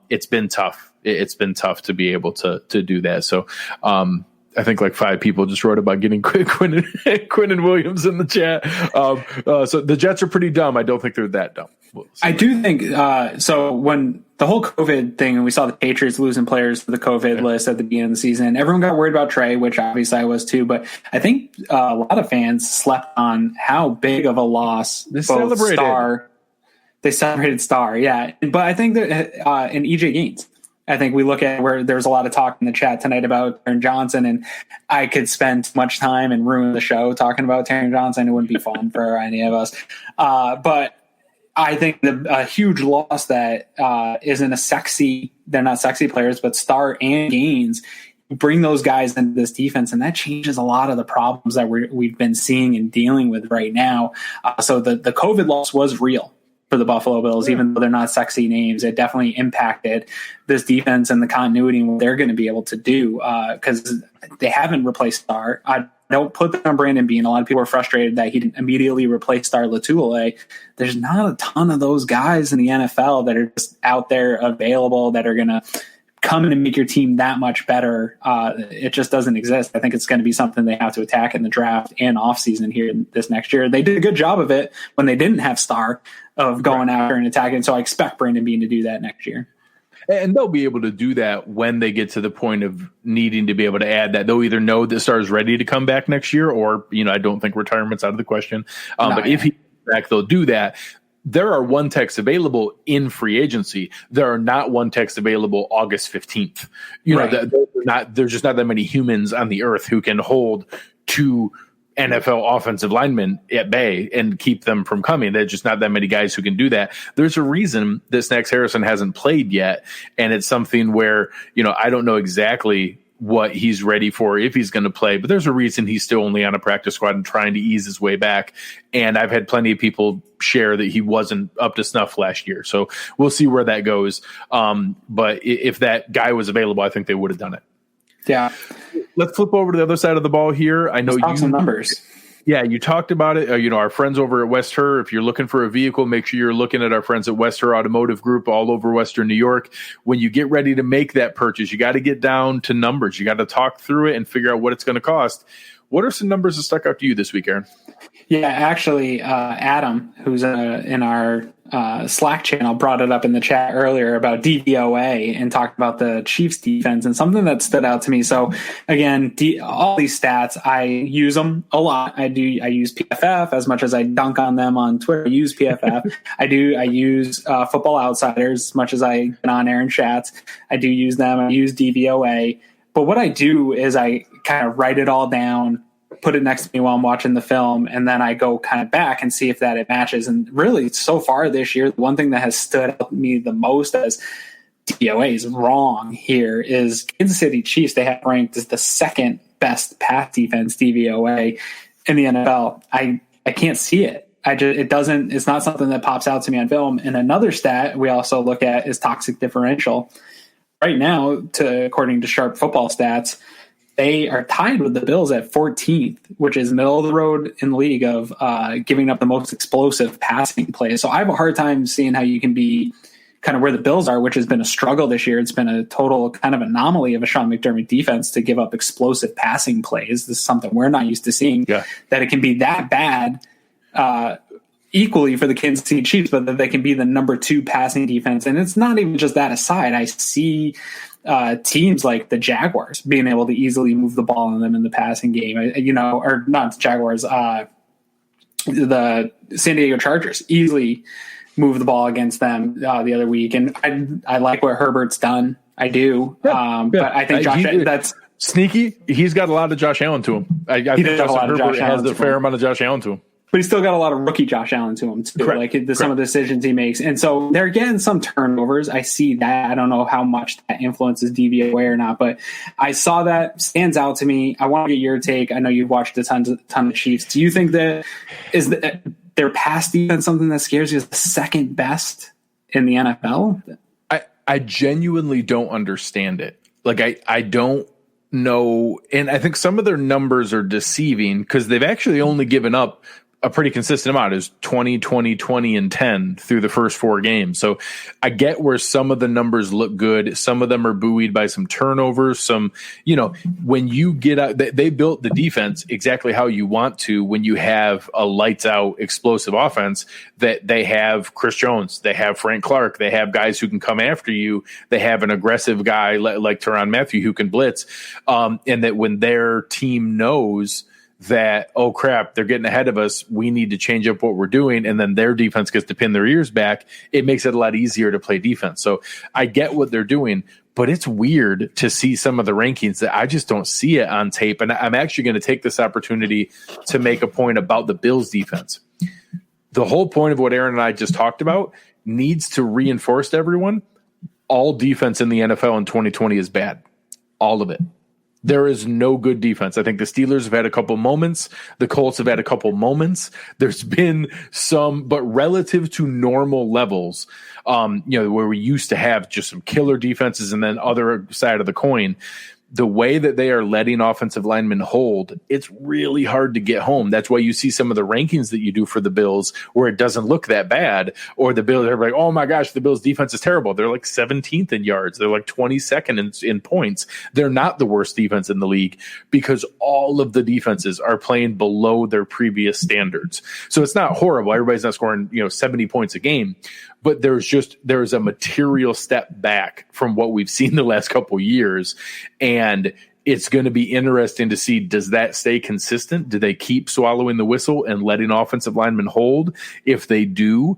It's been tough. It's been tough to be able to do that. So I think like 5 people just wrote about getting Quinn and Williams in the chat. So the Jets are pretty dumb. I don't think they're that dumb. I do think so. When the whole COVID thing, and we saw the Patriots losing players to the COVID list at the beginning of the season, everyone got worried about Trey, which obviously I was too. But I think a lot of fans slept on how big of a loss they celebrated Star, yeah. But I think that in EJ Gaines, I think we look at where there's a lot of talk in the chat tonight about Tyrann Johnson, and I could spend much time and ruin the show talking about Tyrann Johnson. It wouldn't be fun for any of us. But I think a huge loss that isn't a sexy, they're not sexy players, but Star and Gaines, bring those guys into this defense, and that changes a lot of the problems that we've been seeing and dealing with right now. So the COVID loss was real for the Buffalo Bills, even though they're not sexy names. It definitely impacted this defense and the continuity and what they're going to be able to do because they haven't replaced Star. I don't put that on Brandon Beane. A lot of people are frustrated that he didn't immediately replace Star Latulippe. There's not a ton of those guys in the NFL that are just out there available that are going to come in and make your team that much better. It just doesn't exist. I think it's going to be something they have to attack in the draft and offseason here this next year. They did a good job of it when they didn't have Star, of going after and attacking. So I expect Brandon Beane to do that next year. And they'll be able to do that when they get to the point of needing to be able to add that. They'll either know that Star is ready to come back next year, or, I don't think retirement's out of the question. If he's back, they'll do that. There are 1-techs available in free agency. There are not 1-techs available August 15th. There's just not that many humans on the earth who can hold 2 NFL offensive linemen at bay and keep them from coming. There's just not that many guys who can do that. There's a reason that Snacks Harrison hasn't played yet, and it's something where, I don't know exactly what he's ready for, if he's going to play, but there's a reason he's still only on a practice squad and trying to ease his way back. And I've had plenty of people share that he wasn't up to snuff last year. So we'll see where that goes. But if that guy was available, I think they would have done it. Yeah. Let's flip over to the other side of the ball here. I know you some numbers. Yeah, you talked about it. Our friends over at West Her, if you're looking for a vehicle, make sure you're looking at our friends at West Her Automotive Group all over Western New York. When you get ready to make that purchase, you got to get down to numbers. You got to talk through it and figure out what it's going to cost. What are some numbers that stuck out to you this week, Aaron? Yeah, actually, Adam, who's in our Slack channel, brought it up in the chat earlier about DVOA and talked about the Chiefs defense, and something that stood out to me. So again, all these stats, I use them a lot. I use PFF as much as I dunk on them on Twitter. I use PFF. I use Football Outsiders as much as I get on Aaron Schatz. I do use them. I use DVOA. But what I do is I kind of write it all down, put it next to me while I'm watching the film, and then I go kind of back and see if that it matches. And really, so far this year, the one thing that has stood out to me the most as DVOA is wrong here is Kansas City Chiefs. They have ranked as the second best pass defense DVOA in the NFL. I can't see it. It's not something that pops out to me on film. And another stat we also look at is toxic differential. Right now, according to Sharp Football Stats, they are tied with the Bills at 14th, which is middle of the road in the league of giving up the most explosive passing plays. So I have a hard time seeing how you can be kind of where the Bills are, which has been a struggle this year. It's been a total kind of anomaly of a Sean McDermott defense to give up explosive passing plays. This is something we're not used to seeing, that it can be that bad equally for the Kansas City Chiefs, but that they can be the number 2 passing defense. And it's not even just that aside. I see teams like the Jaguars being able to easily move the ball on them in the passing game, or not the Jaguars, the San Diego Chargers easily move the ball against them the other week. And I like what Herbert's done. I do. But I think that's sneaky. He's got a lot of Josh Allen to him. I think Justin Herbert has a fair amount of Josh Allen to him. but he's still got a lot of rookie Josh Allen to him too. Correct. Like some of the decisions he makes. And so they're getting some turnovers. I see that. I don't know how much that influences DVOA or not, but I saw that stands out to me. I want to get your take. I know you've watched a ton of Chiefs. Do you think that their pass defense something that scares you is the second best in the NFL? I genuinely don't understand it. Like I don't know. And I think some of their numbers are deceiving because they've actually only given up a pretty consistent amount. Is 20, 20, 20, and 10 through the first 4 games. So I get where some of the numbers look good. Some of them are buoyed by some turnovers. Some, when you get out, they built the defense exactly how you want to when you have a lights out explosive offense that they have Chris Jones, they have Frank Clark, they have guys who can come after you. They have an aggressive guy like Tyrann Mathieu who can blitz. And that when their team knows that, oh crap, they're getting ahead of us, we need to change up what we're doing, and then their defense gets to pin their ears back, it makes it a lot easier to play defense. So I get what they're doing, but it's weird to see some of the rankings that I just don't see it on tape. And I'm actually going to take this opportunity to make a point about the Bills defense. The whole point of what Aaron and I just talked about needs to reinforce to everyone. All defense in the NFL in 2020 is bad. All of it. There is no good defense. I think the Steelers have had a couple moments. The Colts have had a couple moments. There's been some, but relative to normal levels, where we used to have just some killer defenses and then other side of the coin, the way that they are letting offensive linemen hold, it's really hard to get home. That's why you see some of the rankings that you do for the Bills where it doesn't look that bad, or the Bills are like, oh my gosh, the Bills defense is terrible. They're like 17th in yards. They're like 22nd in points. They're not the worst defense in the league because all of the defenses are playing below their previous standards. So it's not horrible. Everybody's not scoring, 70 points a game, but there's a material step back from what we've seen the last couple years. And it's going to be interesting to see, does that stay consistent? Do they keep swallowing the whistle and letting offensive linemen hold? If they do,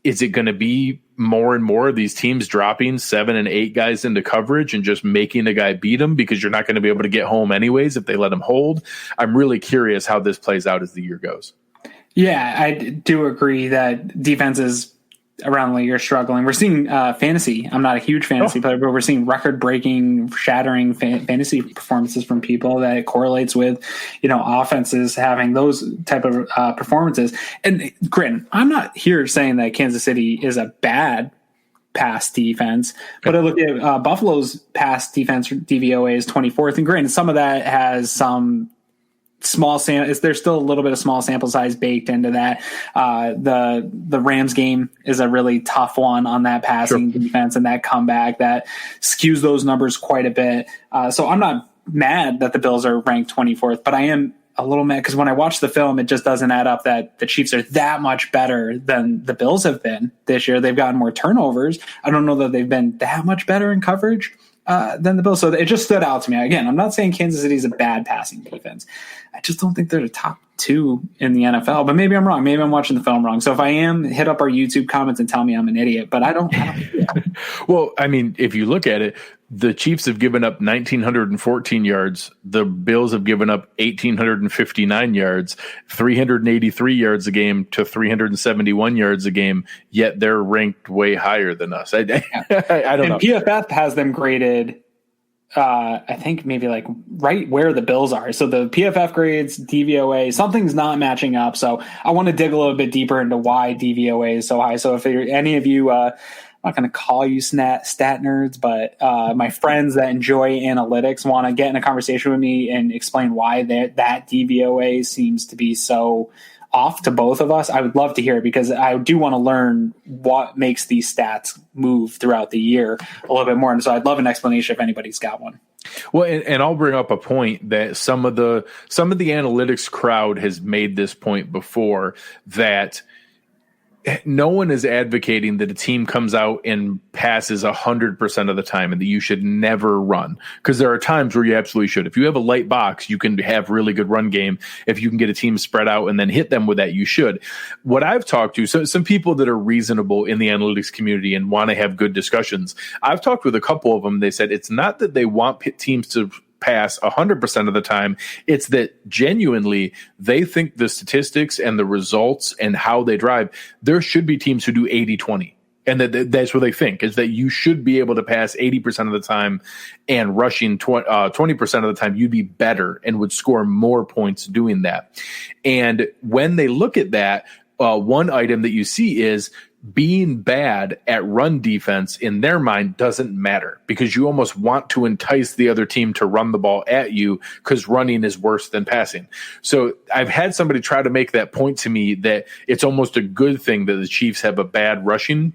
is it going to be more and more of these teams dropping 7 and 8 guys into coverage and just making a guy beat them because you're not going to be able to get home anyways if they let them hold? I'm really curious how this plays out as the year goes. Yeah, I do agree that defenses around the league are struggling. We're seeing fantasy. I'm not a huge fantasy player, but we're seeing record-breaking, shattering fantasy performances from people that correlates with, offenses having those type of performances. And granted, I'm not here saying that Kansas City is a bad pass defense, but I look at Buffalo's pass defense DVOA is 24th, and granted, some of that has some small there's still a little bit of small sample size baked into that. The Rams game is a really tough one on that passing defense and that comeback that skews those numbers quite a bit. So I'm not mad that the Bills are ranked 24th, but I am a little mad because when I watch the film, it just doesn't add up that the Chiefs are that much better than the Bills have been this year. They've gotten more turnovers. I don't know that they've been that much better in coverage than the Bills. So it just stood out to me. Again, I'm not saying Kansas City is a bad passing defense. I just don't think they're the top 2 in the NFL, but maybe I'm wrong. Maybe I'm watching the film wrong. So if I am, hit up our YouTube comments and tell me I'm an idiot, but I don't Well, I mean, if you look at it, the Chiefs have given up 1,914 yards. The Bills have given up 1,859 yards, 383 yards a game to 371 yards a game, yet they're ranked way higher than us. I don't know. PFF has them graded, I think maybe like right where the Bills are. So the PFF grades, DVOA, something's not matching up. So I want to dig a little bit deeper into why DVOA is so high. So if any of you, I'm not going to call you stat nerds, but my friends that enjoy analytics want to get in a conversation with me and explain why that DVOA seems to be so off to both of us, I would love to hear it because I do want to learn what makes these stats move throughout the year a little bit more. And so I'd love an explanation if anybody's got one. Well, and I'll bring up a point that some of the analytics crowd has made this point before, that no one is advocating that a team comes out and passes 100% of the time and that you should never run, because there are times where you absolutely should. If you have a light box, you can have really good run game. If you can get a team spread out and then hit them with that, you should. What I've talked to, so some people that are reasonable in the analytics community and want to have good discussions, I've talked with a couple of them. They said it's not that they want teams to pass 100% of the time. It's that genuinely they think the statistics and the results and how they drive, there should be teams who do 80-20. And that's what they think, is that you should be able to pass 80% of the time and rushing 20% of the time, you'd be better and would score more points doing that. And when they look at that, one item that you see is being bad at run defense in their mind doesn't matter, because you almost want to entice the other team to run the ball at you because running is worse than passing. So I've had somebody try to make that point to me that it's almost a good thing that the Chiefs have a bad rushing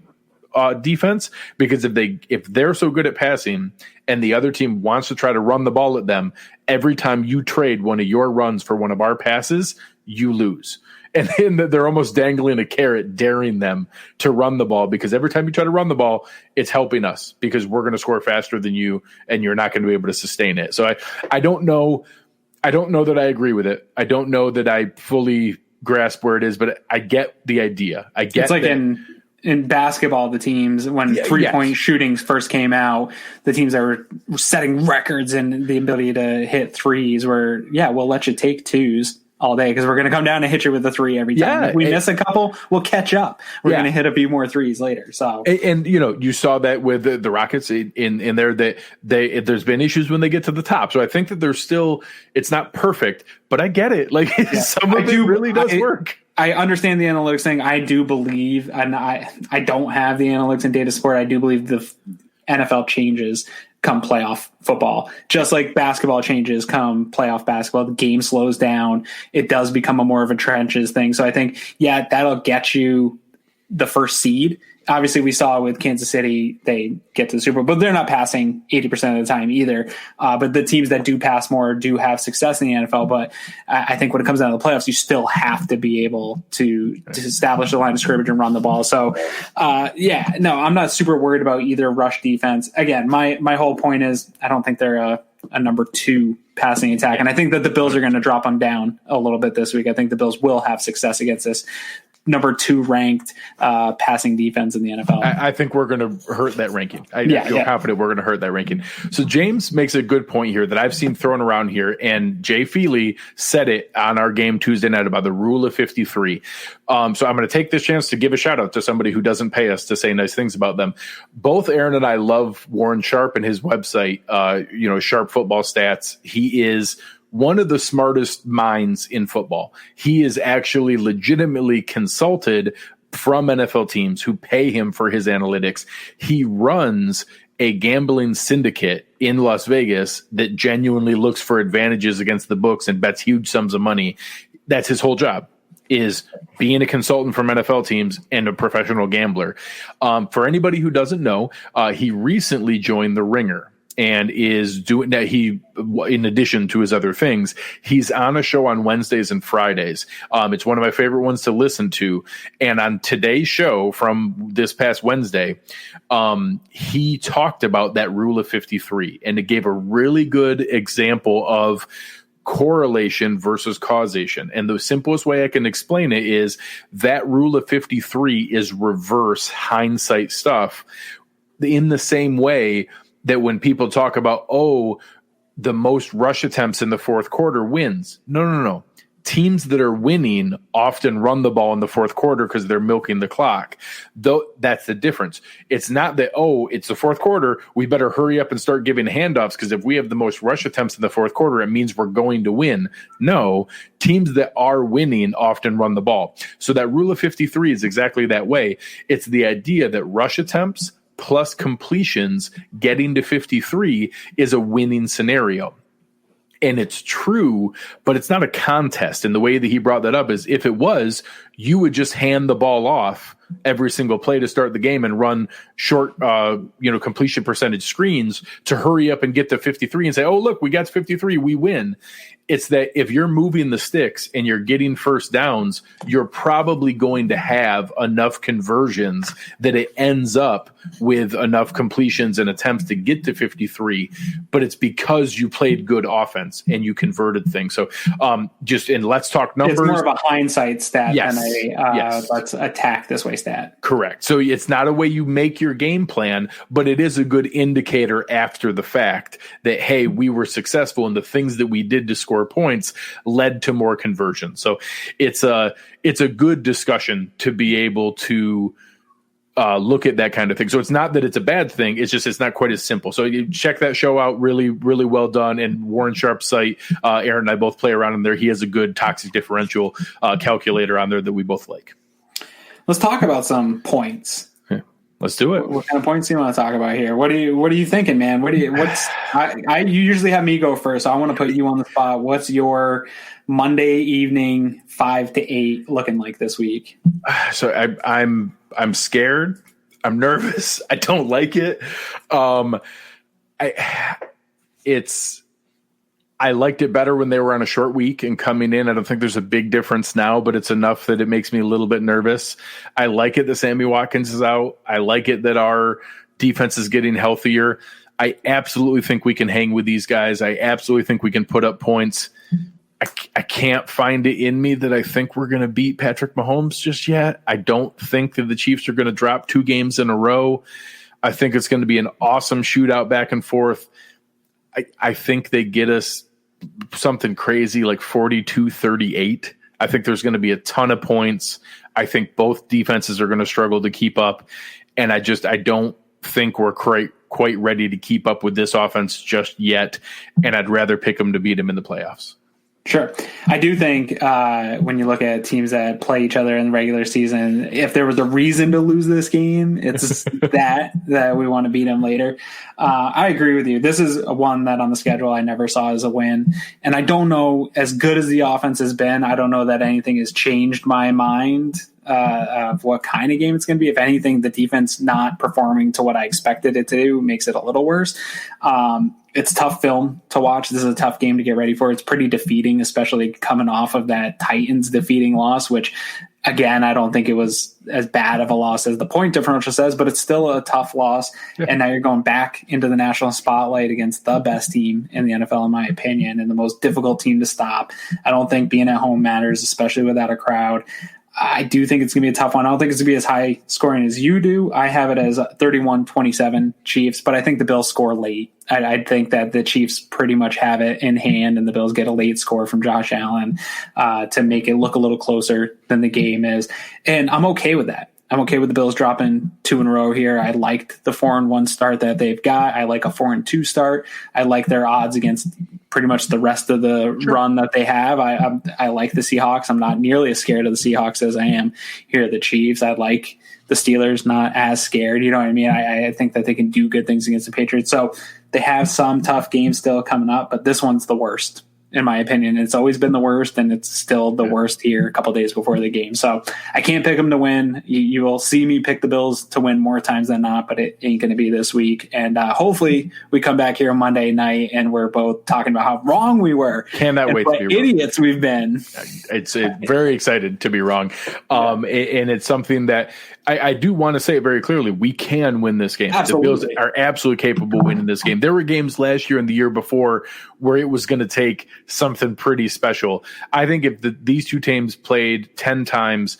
defense, because if they're so good at passing and the other team wants to try to run the ball at them, every time you trade one of your runs for one of our passes, you lose. And then they're almost dangling a carrot, daring them to run the ball, because every time you try to run the ball, it's helping us because we're going to score faster than you and you're not going to be able to sustain it. So I don't know. I don't know that I agree with it. I don't know that I fully grasp where it is, but I get the idea. I get it's like in basketball, the teams, when three-point shootings first came out, the teams that were setting records and the ability to hit threes were, we'll let you take twos all day because we're going to come down and hit you with a three every time. If we miss a couple, we'll catch up. We're going to hit a few more threes later. So, and you saw that with the Rockets in there, that there's been issues when they get to the top. So I think that there's still, it's not perfect, but I get it. Like some of it really does work. I understand the analytics thing. I do believe, and I don't have the analytics and data support. I do believe the NFL changes come playoff football, just like basketball changes come playoff basketball. The game slows down. It does become a more of a trenches thing. So I think, that'll get you the first seed. Obviously, we saw with Kansas City, they get to the Super Bowl, but they're not passing 80% of the time either. But the teams that do pass more do have success in the NFL. But I think when it comes down to the playoffs, you still have to be able to establish the line of scrimmage and run the ball. So, I'm not super worried about either rush defense. Again, my whole point is I don't think they're a number 2 passing attack. And I think that the Bills are going to drop them down a little bit this week. I think the Bills will have success against this number 2 ranked passing defense in the NFL. I think we're going to hurt that ranking. I feel confident we're going to hurt that ranking. So James makes a good point here that I've seen thrown around here, and Jay Feely said it on our game Tuesday night about the rule of 53. So I'm going to take this chance to give a shout out to somebody who doesn't pay us to say nice things about them. Both Aaron and I love Warren Sharp and his website, Sharp Football Stats. He is one of the smartest minds in football. He is actually legitimately consulted from NFL teams who pay him for his analytics. He runs a gambling syndicate in Las Vegas that genuinely looks for advantages against the books and bets huge sums of money. That's his whole job, is being a consultant from NFL teams and a professional gambler. For anybody who doesn't know, he recently joined The Ringer. And is doing that. He, in addition to his other things, he's on a show on Wednesdays and Fridays. It's one of my favorite ones to listen to. And on today's show from this past Wednesday, he talked about that rule of 53, and it gave a really good example of correlation versus causation. And the simplest way I can explain it is that rule of 53 is reverse hindsight stuff, in the same way that when people talk about, the most rush attempts in the fourth quarter wins. No. Teams that are winning often run the ball in the fourth quarter because they're milking the clock. Though that's the difference. It's not that, it's the fourth quarter, we better hurry up and start giving handoffs because if we have the most rush attempts in the fourth quarter, it means we're going to win. No, teams that are winning often run the ball. So that rule of 53 is exactly that way. It's the idea that rush attempts plus completions getting to 53 is a winning scenario. And it's true, but it's not a contest. And the way that he brought that up is if it was, you would just hand the ball off every single play to start the game and run short, completion percentage screens to hurry up and get to 53 and say, look, we got to 53, we win. It's that if you're moving the sticks and you're getting first downs, you're probably going to have enough conversions that it ends up with enough completions and attempts to get to 53. But it's because you played good offense and you converted things. So let's talk numbers. It's more of a hindsight stat than a let's attack this way. stat. Correct. So it's not a way you make your game plan, but it is a good indicator after the fact that, hey, we were successful and the things that we did to score points led to more conversion. So it's a good discussion to be able to look at that kind of thing. So it's not that it's a bad thing. It's just, it's not quite as simple. So you check that show out. Really, really well done. And Warren Sharp's site, Aaron and I both play around in there. He has a good toxic differential calculator on there that we both like. Let's talk about some points. Yeah, let's do it. What kind of points do you want to talk about here? What are you thinking, man? You usually have me go first. So I want to put you on the spot. What's your Monday evening 5 to 8 looking like this week? So I'm scared. I'm nervous. I don't like it. I liked it better when they were on a short week and coming in. I don't think there's a big difference now, but it's enough that it makes me a little bit nervous. I like it that Sammy Watkins is out. I like it that our defense is getting healthier. I absolutely think we can hang with these guys. I absolutely think we can put up points. I can't find it in me that I think we're going to beat Patrick Mahomes just yet. I don't think that the Chiefs are going to drop 2 games in a row. I think it's going to be an awesome shootout back and forth. I think they get us something crazy like 42-38. I think there's going to be a ton of points. I think both defenses are going to struggle to keep up. And I don't think we're quite ready to keep up with this offense just yet. And I'd rather pick them to beat them in the playoffs. Sure. I do think when you look at teams that play each other in the regular season, if there was a reason to lose this game, it's that we want to beat them later. I agree with you. This is one that on the schedule I never saw as a win. And I don't know, as good as the offense has been, I don't know that anything has changed my mind of what kind of game it's going to be. If anything, the defense not performing to what I expected it to do makes it a little worse. It's tough film to watch. This is a tough game to get ready for. It's pretty defeating, especially coming off of that Titans defeating loss, which, again, I don't think it was as bad of a loss as the point differential says, but it's still a tough loss. Yeah. And now you're going back into the national spotlight against the best team in the NFL, in my opinion, and the most difficult team to stop. I don't think being at home matters, especially without a crowd. I do think it's going to be a tough one. I don't think it's going to be as high scoring as you do. I have it as 31-27 Chiefs, but I think the Bills score late. I think that the Chiefs pretty much have it in hand, and the Bills get a late score from Josh Allen to make it look a little closer than the game is. And I'm okay with that. I'm okay with the Bills dropping 2 in a row here. I liked the 4-1 start that they've got. I like a 4-2 start. I like their odds against pretty much the rest of the run that they have. I like the Seahawks. I'm not nearly as scared of the Seahawks as I am here at the Chiefs. I like the Steelers, not as scared. You know what I mean? I think that they can do good things against the Patriots. So they have some tough games still coming up, but this one's the worst, in my opinion. It's always been the worst, and it's still the worst here a couple days before the game. So I can't pick them to win. You will see me pick the Bills to win more times than not, but it ain't going to be this week. And hopefully we come back here on Monday night and we're both talking about how wrong we were. Cannot wait to be wrong. Idiots we've been. It's very excited to be wrong. And it's something that I do want to say it very clearly. We can win this game. Absolutely. The Bills are absolutely capable of winning this game. There were games last year and the year before where it was going to take something pretty special. I think if these two teams played 10 times,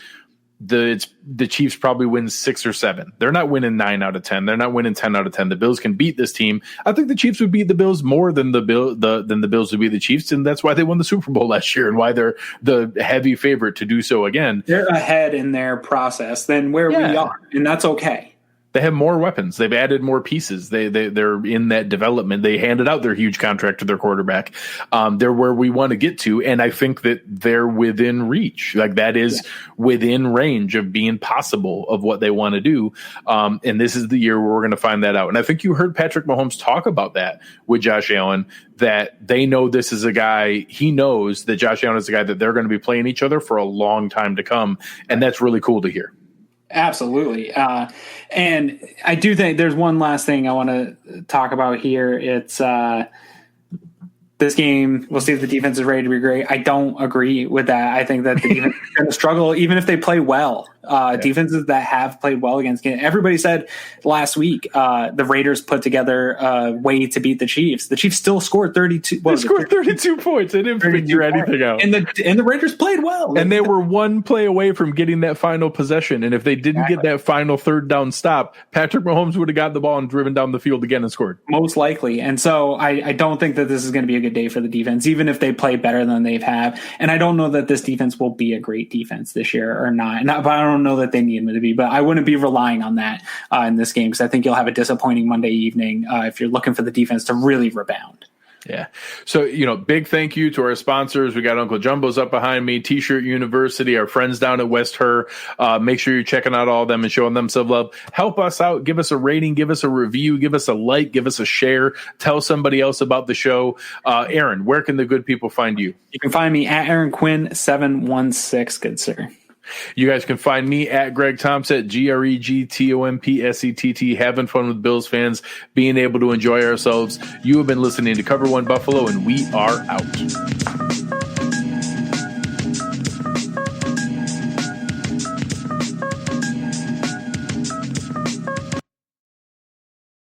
the Chiefs probably win 6 or 7. They're not winning 9 out of 10. They're not winning 10 out of 10. The Bills can beat this team. I think the Chiefs would beat the Bills more than the Bills would beat the Chiefs, and that's why they won the Super Bowl last year and why they're the heavy favorite to do so again. They're ahead in their process than where we are, and that's okay. They have more weapons. They've added more pieces. They're in that development. They handed out their huge contract to their quarterback. They're where we want to get to, and I think that they're within reach. Like that is within range of being possible of what they want to do. And this is the year where we're going to find that out. And I think you heard Patrick Mahomes talk about that with Josh Allen, that they know this is a guy, he knows that Josh Allen is a guy that they're going to be playing each other for a long time to come. And that's really cool to hear. Absolutely. And I do think there's one last thing I want to talk about here. It's this game, we'll see if the defense is ready to be great. I don't agree with that. I think that the defense is going to struggle even if they play well. Defenses that have played well against Kansas. Everybody said last week the Raiders put together a way to beat the Chiefs. The Chiefs still scored 32. They scored 32 points. They didn't figure anything out. And the Raiders played well. And they were one play away from getting that final possession. And if they didn't get that final third down stop, Patrick Mahomes would have got the ball and driven down the field again and scored. Most likely. And so I don't think that this is going to be a good day for the defense, even if they play better than they've had. And I don't know that this defense will be a great defense this year or not. But I don't know that they need them to be. But I wouldn't be relying on that in this game, because I think you'll have a disappointing Monday evening if you're looking for the defense to really rebound. Yeah. So, big thank you to our sponsors. We got Uncle Jumbo's up behind me, T-Shirt University, our friends down at West Her. Make sure you're checking out all of them and showing them some love. Help us out. Give us a rating. Give us a review. Give us a like. Give us a share. Tell somebody else about the show. Aaron, where can the good people find you? You can find me at Aaron Quinn 716. Good sir. You guys can find me at Greg Tompsett, GregTompsett, having fun with Bills fans, being able to enjoy ourselves. You have been listening to Cover One Buffalo, and we are out.